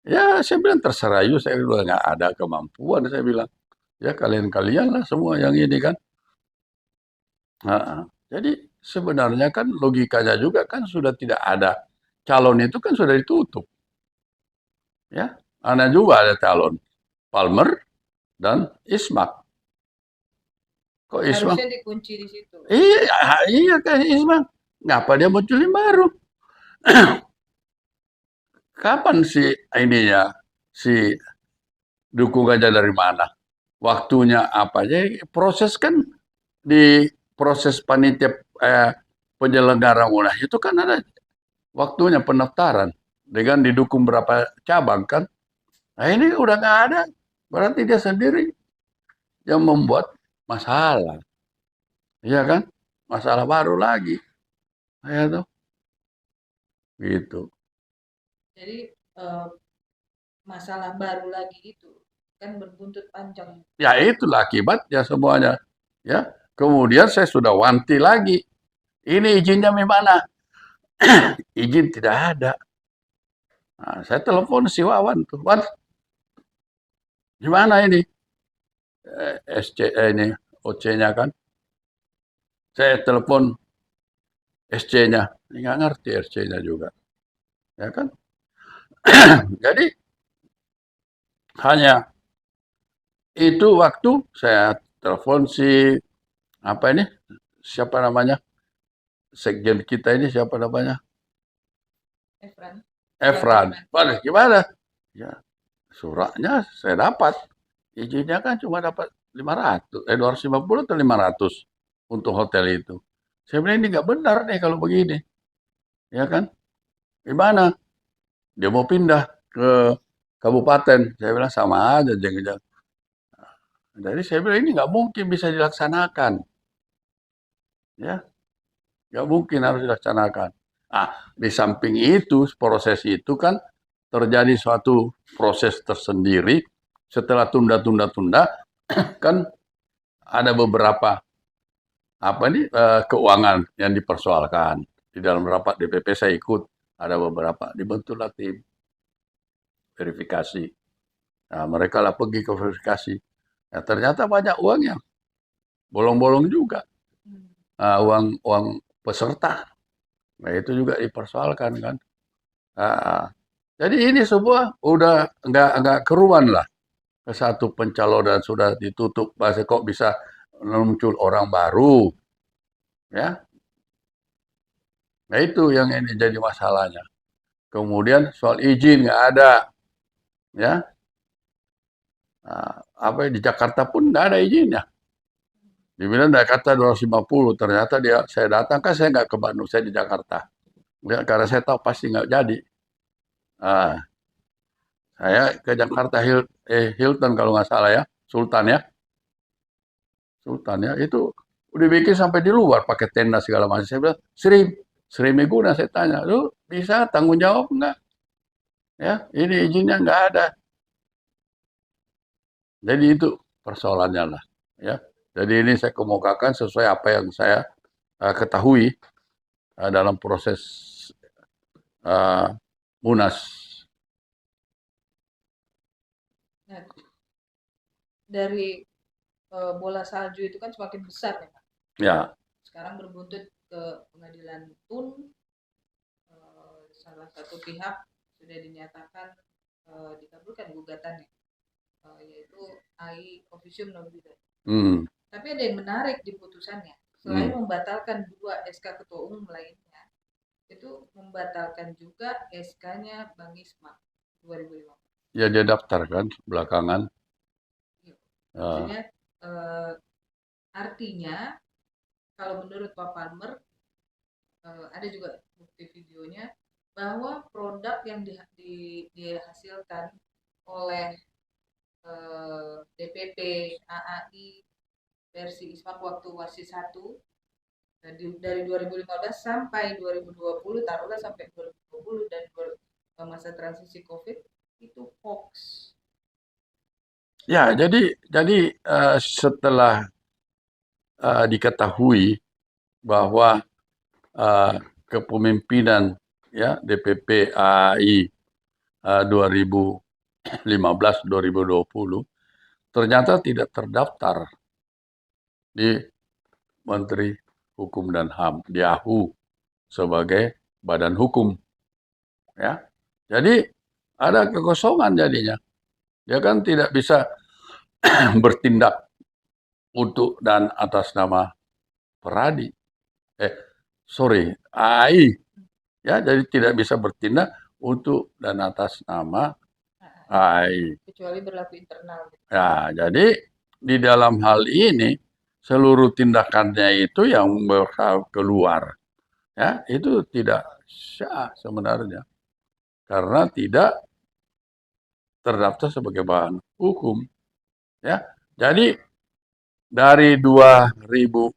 ya saya bilang terserah you, saya bilang nggak ada kemampuan, saya bilang. Ya kalian-kalian lah semua yang ini kan. Nah, jadi sebenarnya kan logikanya juga kan sudah tidak ada. Calon itu kan sudah ditutup. Ya, ada juga ada calon. Palmer dan Ismak. Kok Ismak? Harusnya dikunci di situ. Iya kan Ismak. Ngapa dia munculin baru? Kapan si ininya, si dukungannya dari mana? Waktunya apa? Jadi proses kan di proses panitia penyelenggara munas itu kan ada waktunya pendaftaran dengan didukung berapa cabang kan. Nah ini udah nggak ada, berarti dia sendiri yang membuat masalah, iya kan? Masalah baru lagi, ya tuh, gitu. Jadi masalah baru lagi itu kan berbuntut panjang. Ya itulah akibatnya semuanya. Ya, kemudian saya sudah wanti lagi. Ini izinnya mana? Izin tidak ada. Nah, saya telepon si Wawan tuh, Wan, gimana ini? ini OC-nya kan. Saya telepon SC-nya, nggak ngerti SC-nya juga, ya kan? Jadi hanya itu waktu saya telepon si apa ini siapa namanya sekjen kita ini siapa namanya Efran. Waduh, gimana? Ya suratnya saya dapat, izinnya kan cuma dapat 500, 250 atau 500 untuk hotel itu. Saya bilang ini nggak benar nih kalau begini, ya kan? Gimana? Dia mau pindah ke kabupaten. Saya bilang sama aja, jangan. Jadi saya bilang ini nggak mungkin bisa dilaksanakan, ya, nggak mungkin harus dilaksanakan. Ah, di samping itu proses itu kan terjadi suatu proses tersendiri setelah tunda kan ada beberapa apa nih keuangan yang dipersoalkan di dalam rapat DPP saya ikut ada beberapa dibentuklah tim verifikasi. Nah, mereka lah pergi ke verifikasi. Ya, ternyata banyak uangnya, bolong-bolong juga. Uang peserta. Nah, itu juga dipersoalkan kan. Nah, jadi ini semua udah nggak keruan lah. Ke satu pencalonan sudah ditutup. Bahasa kok bisa muncul orang baru, ya. Nah itu yang ini jadi masalahnya. Kemudian soal izin nggak ada, ya. Nah, apa di Jakarta pun nggak ada izinnya. Dibilang Jakarta 250, ternyata saya datang kan saya nggak ke Bandung, saya di Jakarta. Ya, karena saya tahu pasti nggak jadi. Nah, saya ke Jakarta Hilton kalau nggak salah ya, Sultan ya, itu udah bikin sampai di luar pakai tenda segala macam. Saya bilang, Sri Meguna saya tanya, lu bisa tanggung jawab nggak? Ya, ini izinnya nggak ada. Jadi itu persoalannya lah, ya. Jadi ini saya kemukakan sesuai apa yang saya ketahui dalam proses Munas. Nah, dari bola salju itu kan semakin besar ya Pak. Ya, Sekarang berbuntut ke pengadilan TUN, salah satu pihak sudah dinyatakan dikabulkan gugatannya, yaitu AI Officium Nobile. hmm, Tapi ada yang menarik di putusannya. Selain membatalkan 2 SK Ketua Umum lainnya, itu membatalkan juga SK-nya Bang Isma 2005. ya dia daftar kan belakangan. Maksudnya artinya kalau menurut Pak Palmer, ada juga bukti videonya bahwa produk yang dihasilkan oleh DPP AAI versi ISMAK waktu WASI 1 dari 2015 sampai 2020, taruhlah sampai 2020 dan masa transisi COVID itu hoax. Ya, jadi setelah diketahui bahwa kepemimpinan ya DPP AI 2015-2020 ternyata tidak terdaftar di Menteri Hukum dan HAM, di AHU sebagai badan hukum. Ya, jadi ada kekosongan jadinya. Dia kan tidak bisa bertindak untuk dan atas nama Peradi. AI. Ya, jadi tidak bisa bertindak untuk dan atas nama AI. Kecuali berlaku internal. Ya, jadi di dalam hal ini seluruh tindakannya itu yang keluar, ya itu tidak sah sebenarnya karena tidak terdaftar sebagai bahan hukum. Ya, jadi dari 2015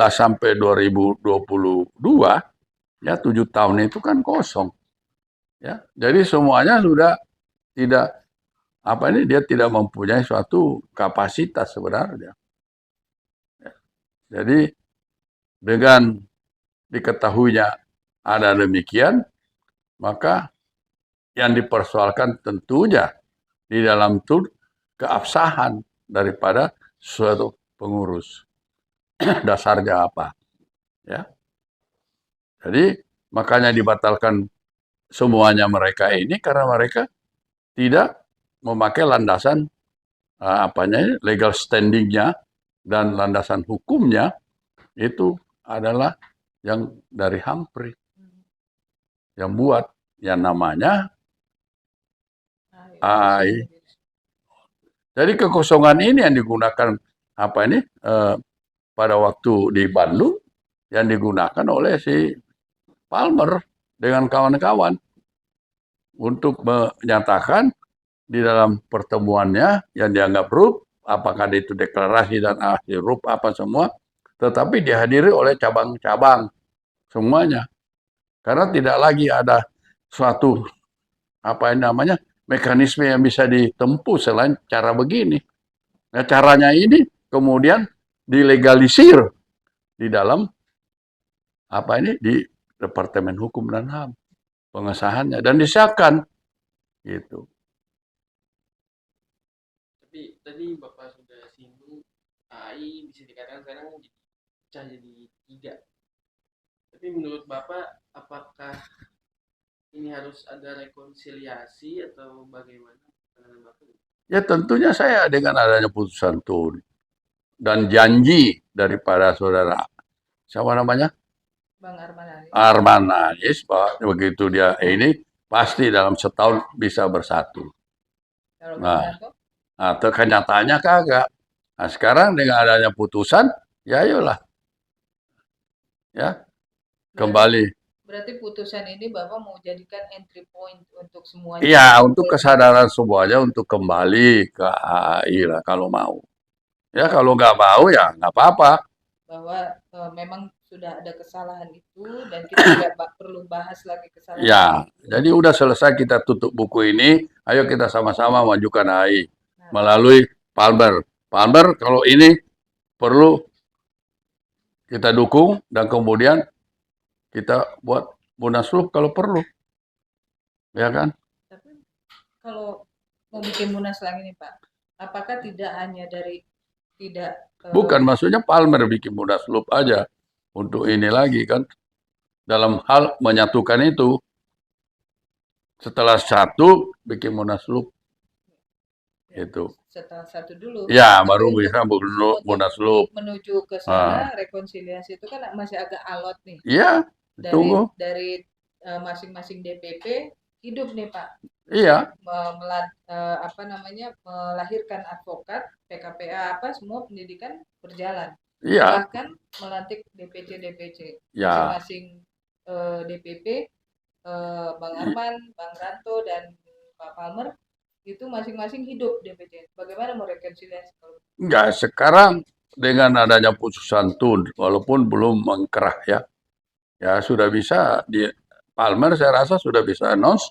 sampai 2022 ya 7 tahun itu kan kosong. Ya, jadi semuanya sudah tidak dia tidak mempunyai suatu kapasitas sebenarnya. Ya, jadi dengan diketahuinya ada demikian, maka yang dipersoalkan tentunya di dalam itu keabsahan daripada suatu pengurus. Dasarnya apa? Ya. Jadi makanya dibatalkan semuanya mereka ini karena mereka tidak memakai landasan legal standingnya dan landasan hukumnya itu adalah yang dari Humphrey yang buat yang namanya AI. Jadi kekosongan ini yang digunakan pada waktu di Bandung yang digunakan oleh si Palmer dengan kawan-kawan untuk menyatakan di dalam pertemuannya yang dianggap RUP, apakah itu deklarasi dan akhir RUP apa semua, tetapi dihadiri oleh cabang-cabang semuanya. Karena tidak lagi ada suatu mekanisme yang bisa ditempuh selain cara begini. Nah, caranya ini kemudian dilegalisir di dalam di Departemen Hukum dan HAM pengesahannya dan disahkan gitu. Tapi tadi Bapak sudah singgung AI bisa dikatakan sekarang pecah jadi 3. Tapi menurut Bapak apakah ini harus ada rekonsiliasi atau bagaimana? Ya tentunya saya dengan adanya putusan TUN dan janji daripada saudara siapa namanya? Bang Arman Arman Anies, begitu dia ini pasti dalam setahun bisa bersatu. Nah, kenyataannya kagak. Nah, sekarang dengan adanya putusan, ya ayolah. Ya, kembali. Berarti putusan ini Bapak mau jadikan entry point untuk semuanya? Iya, untuk kesadaran semuanya untuk kembali ke AI lah kalau mau. Ya, kalau nggak mau ya nggak apa-apa. Bahwa memang sudah ada kesalahan itu dan kita tidak perlu bahas lagi kesalahan. Ya, jadi udah selesai kita tutup buku ini. Ayo kita sama-sama majukan AI melalui Palmer. Palmer kalau ini perlu kita dukung dan kemudian kita buat munaslup kalau perlu. Ya kan? Tapi kalau mau bikin munas lagi nih Pak, Apakah tidak hanya dari tidak Bukan, maksudnya Palmer bikin Munaslup aja untuk ini lagi kan, dalam hal menyatukan itu. Setelah satu bikin Munaslup itu. setelah satu dulu? Ya, Tapi baru untuk bisa Munaslup. menuju ke Ah, sana rekonsiliasi itu kan masih agak alot nih. iya, Dari tunggu. masing-masing DPP hidup nih Pak, Iya, melahirkan advokat, PKPA apa semua pendidikan berjalan. iya, Bahkan melantik DPC ya, masing-masing DPP, Bang Arman, Bang Ranto dan Pak Palmer itu masing-masing hidup DPC. Bagaimana mau rekonsiliasi kalau enggak. Sekarang dengan adanya putusan TUN, walaupun belum mengkerah ya, ya sudah bisa di Palmer saya rasa sudah bisa announce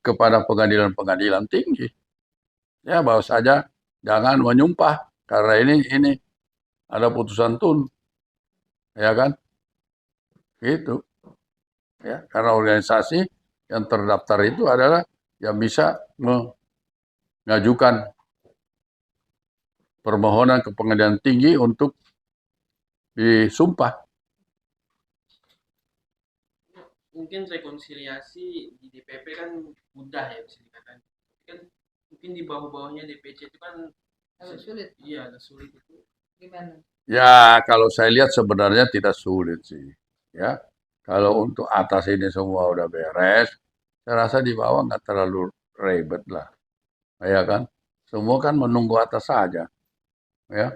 kepada pengadilan-pengadilan tinggi. Ya, bahwa saja jangan menyumpah karena ini ada putusan TUN, ya kan? Gitu. Ya, karena organisasi yang terdaftar itu adalah yang bisa mengajukan permohonan ke pengadilan tinggi untuk disumpah. Mungkin rekonsiliasi di DPP kan mudah ya bisa dikatakan. Kan mungkin di bawah-bawahnya DPC itu kan agak sulit? iya agak sulit itu. Gimana? Ya, kalau saya lihat sebenarnya tidak sulit sih. Ya, kalau untuk atas ini semua udah beres, saya rasa di bawah nggak terlalu ribet lah, ya kan? Semua kan menunggu atas saja, ya,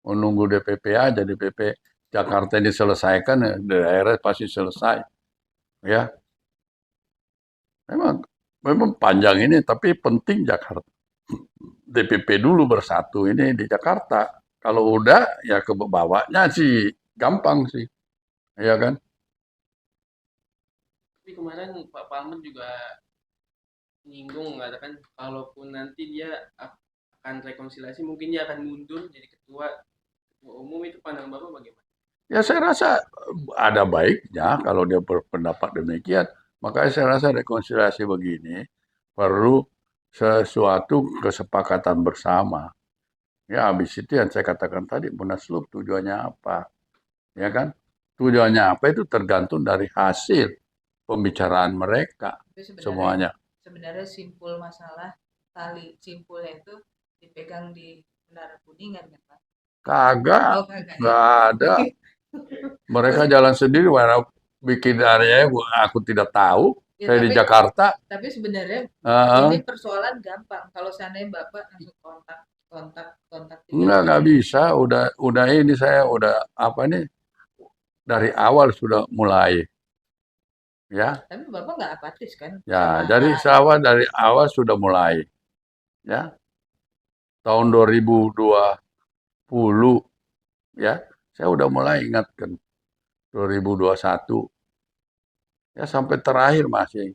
menunggu DPP aja, DPP Jakarta ini selesaikan, ya, daerah pasti selesai, ya. Memang panjang ini, tapi penting Jakarta. DPP dulu bersatu ini di Jakarta. Kalau udah, ya ke bawahnya sih gampang sih, ya kan? Tapi kemarin Pak Palmer juga nyinggung mengatakan kalaupun nanti dia akan rekonsiliasi mungkin dia akan mundur jadi ketua umum. Itu pandang Bapak bagaimana? Ya saya rasa ada baiknya kalau dia berpendapat demikian. Makanya saya rasa rekonsiliasi begini perlu sesuatu kesepakatan bersama. Ya habis itu yang saya katakan tadi, Munaslup tujuannya apa? Ya kan? Tujuannya apa itu tergantung dari hasil pembicaraan mereka Itu sebenarnya semuanya. sebenarnya simpul masalah tali simpulnya itu dipegang di Menara Kuningan kan Pak? Kagak, Oh kagak ya? nggak ada. Mereka jalan sendiri, mana bikin area aku tidak tahu. Ya Saya di Jakarta, tapi sebenarnya uh, ini persoalan gampang. Kalau seandainya Bapak langsung kontak nggak bisa. Udah ini saya udah apa nih dari awal sudah mulai, ya, tapi Bapak nggak apatis kan ya. sama Jadi saya dari awal sudah mulai, ya. Tahun 2020, ya, saya udah mulai ingatkan 2021, ya sampai terakhir masih.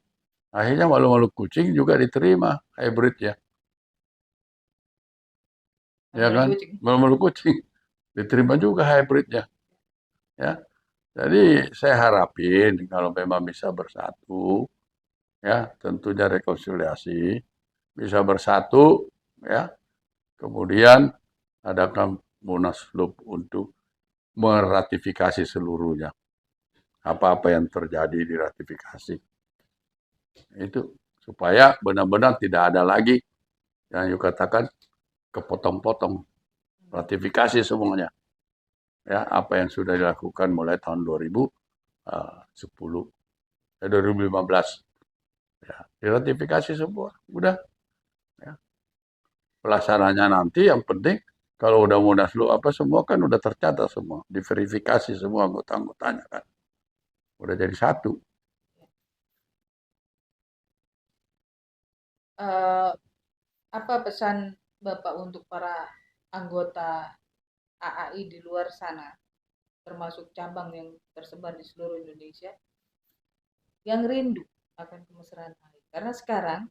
Akhirnya malu-malu kucing juga diterima hybridnya, ya kan? kucing. Malu-malu kucing diterima juga hybridnya, ya. Jadi saya harapin kalau memang bisa bersatu, ya tentunya rekonsiliasi, bisa bersatu, ya. Kemudian adakan munaslup untuk meratifikasi seluruhnya. Apa-apa yang terjadi diratifikasi. Itu supaya benar-benar tidak ada lagi yang katakan kepotong-potong. Ratifikasi semuanya. Ya, apa yang sudah dilakukan mulai tahun 2010, 2015. Ya, diratifikasi semua. Udah. Ya. Pelaksananya nanti yang penting kalau udah munaslup apa semua kan udah tercatat semua, diverifikasi semua anggota-anggotanya kan. Udah jadi satu. Eh, apa pesan Bapak untuk para anggota AAI di luar sana, termasuk cabang yang tersebar di seluruh Indonesia, yang rindu akan kemesraan AAI? Karena sekarang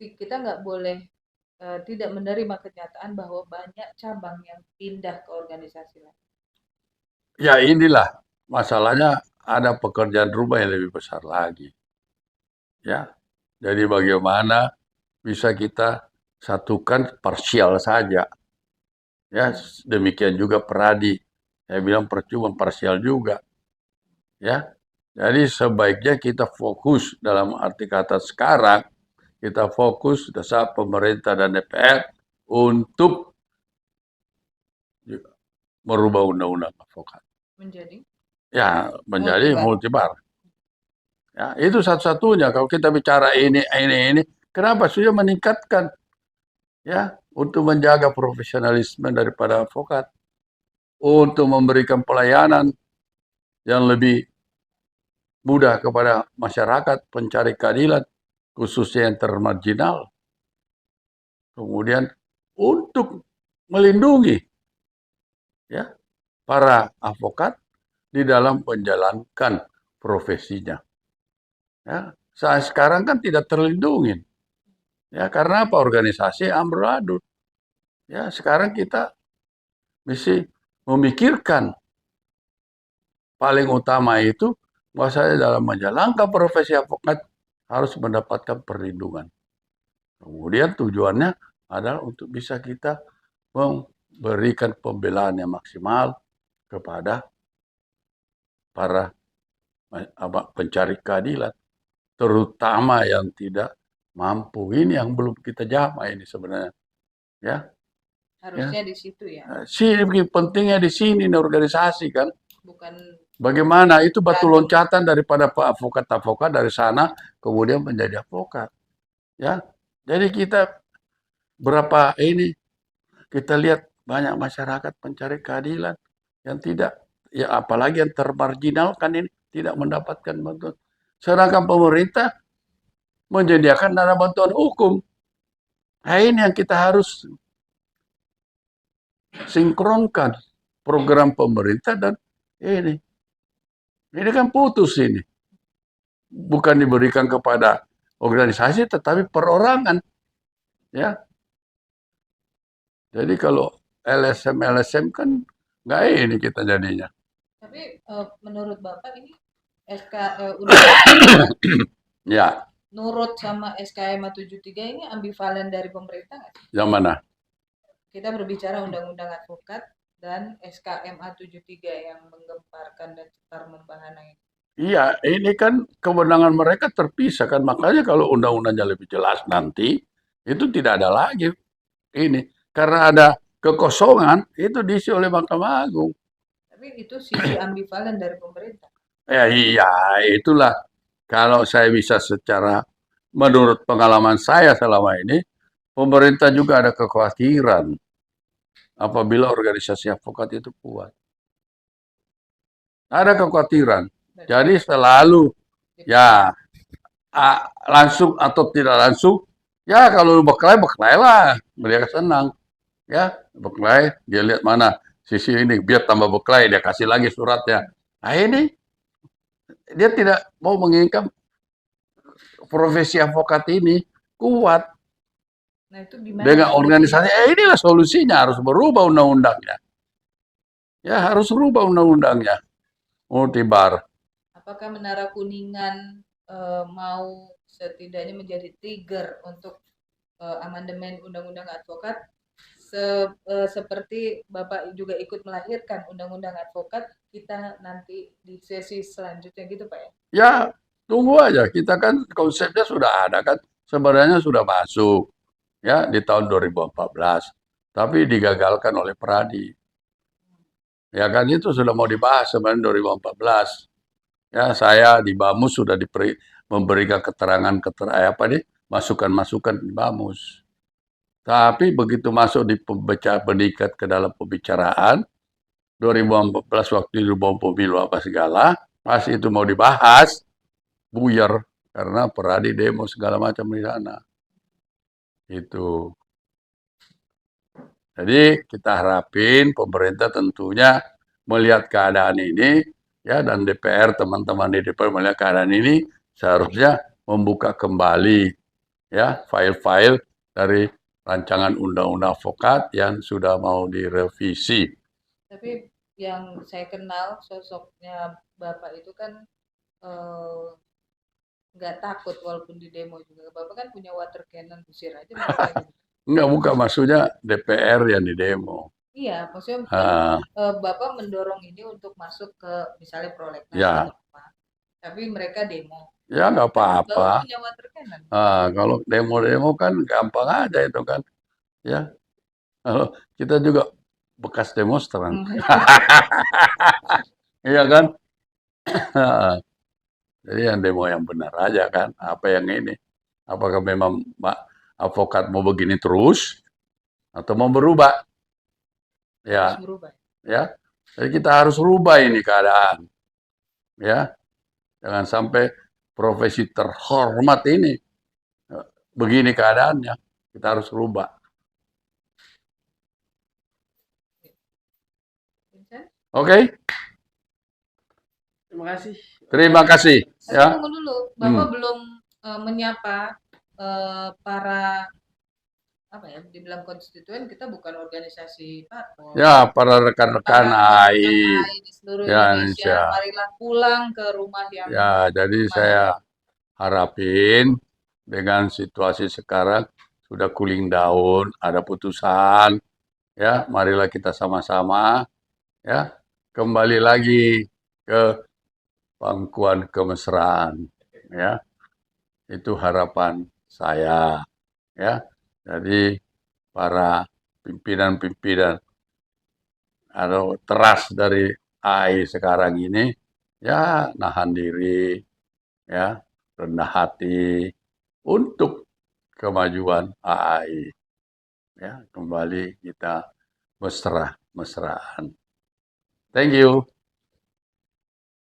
kita nggak boleh tidak menerima kenyataan bahwa banyak cabang yang pindah ke organisasi lain. Ya inilah masalahnya, ada pekerjaan rumah yang lebih besar lagi. Ya. Jadi bagaimana bisa kita satukan parsial saja. Ya, demikian juga Peradi. Saya bilang percuma parsial juga. Ya, jadi sebaiknya kita fokus dalam arti kata sekarang, kita fokus dasar pemerintah dan DPR untuk merubah undang-undang advokat. Menjadi Ya, menjadi multibar. multibar. Ya, itu satu-satunya. Kalau kita bicara ini, kenapa sudah meningkatkan ya untuk menjaga profesionalisme daripada advokat, untuk memberikan pelayanan yang lebih mudah kepada masyarakat pencari keadilan, khususnya yang termarginal. Kemudian untuk melindungi ya para advokat di dalam menjalankan profesinya. Ya, saat sekarang kan tidak terlindungi. Ya, karena apa? Organisasi amburadul. Ya, sekarang kita mesti memikirkan paling utama itu bahwasanya dalam menjalankan profesi advokat harus mendapatkan perlindungan. Kemudian tujuannya adalah untuk bisa kita memberikan pembelaan yang maksimal kepada para pencari keadilan, terutama yang tidak mampu. Ini yang belum kita jamah ini sebenarnya. Ya, Harusnya di situ ya, pentingnya di sini organisasi kan. bukan Bagaimana itu batu loncatan daripada advokat-advokat dari sana kemudian menjadi advokat. Ya, jadi kita berapa ini kita lihat banyak masyarakat pencari keadilan yang tidak, ya apalagi yang termarginalkan ini tidak mendapatkan bantuan. Sedangkan pemerintah menyediakan dana bantuan hukum. Nah, ini yang kita harus sinkronkan program pemerintah dan ini. Ini kan putus ini. Bukan diberikan kepada organisasi tetapi perorangan. Ya. Jadi kalau LSM kan nggak ini kita jadinya. Tapi menurut Bapak ini undang-undang Ya, nurut sama SKM 73 ini ambivalen dari pemerintah nggak sih? yang mana? Kita berbicara undang-undang advokat dan SKMA 73 yang menggemparkan dan cetar membahana ini. Iya, ini kan kewenangan mereka terpisah kan. Makanya kalau undang-undangnya lebih jelas nanti, itu tidak ada lagi ini. Karena ada kekosongan, itu diisi oleh Mahkamah Agung. Tapi itu sisi ambivalen dari pemerintah. Ya iya, itulah. Kalau saya bisa secara, menurut pengalaman saya selama ini, pemerintah juga ada kekhawatiran apabila organisasi advokat itu kuat. Ada kekhawatiran. Jadi selalu, ya langsung atau tidak langsung, ya kalau berkelahi lah, mereka senang. Ya, berkelahi, dia lihat mana sisi ini, biar tambah berkelahi, dia kasih lagi suratnya. Nah ini, dia tidak mau menginginkan profesi advokat ini kuat. Nah, itu gimana Dengan solusinya? organisasi, inilah solusinya, harus berubah undang-undangnya. Ya, harus berubah undang-undangnya. Multibar. Apakah Menara Kuningan mau setidaknya menjadi trigger untuk amandemen Undang-Undang Advokat seperti Bapak juga ikut melahirkan Undang-Undang Advokat, kita nanti di sesi selanjutnya gitu Pak ya? Ya, tunggu aja. Kita kan konsepnya sudah ada kan. Sebenarnya sudah masuk ya di tahun 2014. Tapi digagalkan oleh Peradi. Ya kan itu sudah mau dibahas sebenarnya 2014. Ya, saya di Bamus sudah memberikan keterangan apa nih, masukan-masukan di Bamus. Tapi begitu masuk di peningkat ke dalam pembicaraan 2014 waktu itu bom pemilu apa segala, pas itu mau dibahas, buyar karena Peradi demo segala macam di sana. Itu. Jadi kita harapin pemerintah tentunya melihat keadaan ini ya dan DPR teman-teman di DPR melihat keadaan ini seharusnya membuka kembali ya file-file dari rancangan undang-undang advokat yang sudah mau direvisi. Tapi yang saya kenal sosoknya Bapak itu kan nggak takut walaupun di demo juga. Bapak kan punya water cannon, usir aja mereka gitu. Enggak, bukan maksudnya DPR yang di demo. Iya, maksudnya kan Ah, Bapak mendorong ini untuk masuk ke misalnya prolegnas ya, atau apa, tapi mereka demo. ya nggak Kan Bapak apa-apa. punya water cannon. Kalau demo-demo kan gampang aja itu kan, ya. Kalau kita juga bekas demonstran, iya kan? Jadi yang demo yang benar aja kan, apa yang ini. Apakah memang Pak advokat mau begini terus atau mau berubah? Harus Ya, berubah. ya. Jadi kita harus rubah ini keadaan, ya. Jangan sampai profesi terhormat ini begini keadaannya. Kita harus rubah. Vincent? Oke? Terima kasih. Terima kasih, Tapi ya. tunggu dulu, Bapak Hmm. belum menyapa para apa ya, dibilang konstituen, kita bukan organisasi parpol. Ya, para rekan-rekan Para AI, rekan AI di seluruh ya, Indonesia, Indonesia. marilah pulang ke rumah yang Ya, jadi saya mana. harapin dengan situasi sekarang sudah cooling down, ada putusan, ya, marilah kita sama-sama, ya, kembali lagi ke pangkuan kemesraan, ya. Itu harapan saya, ya. Jadi para pimpinan-pimpinan atau teras dari AI sekarang ini, ya, nahan diri, ya, rendah hati untuk kemajuan AI. Ya, kembali kita mesra-mesraan. Thank you.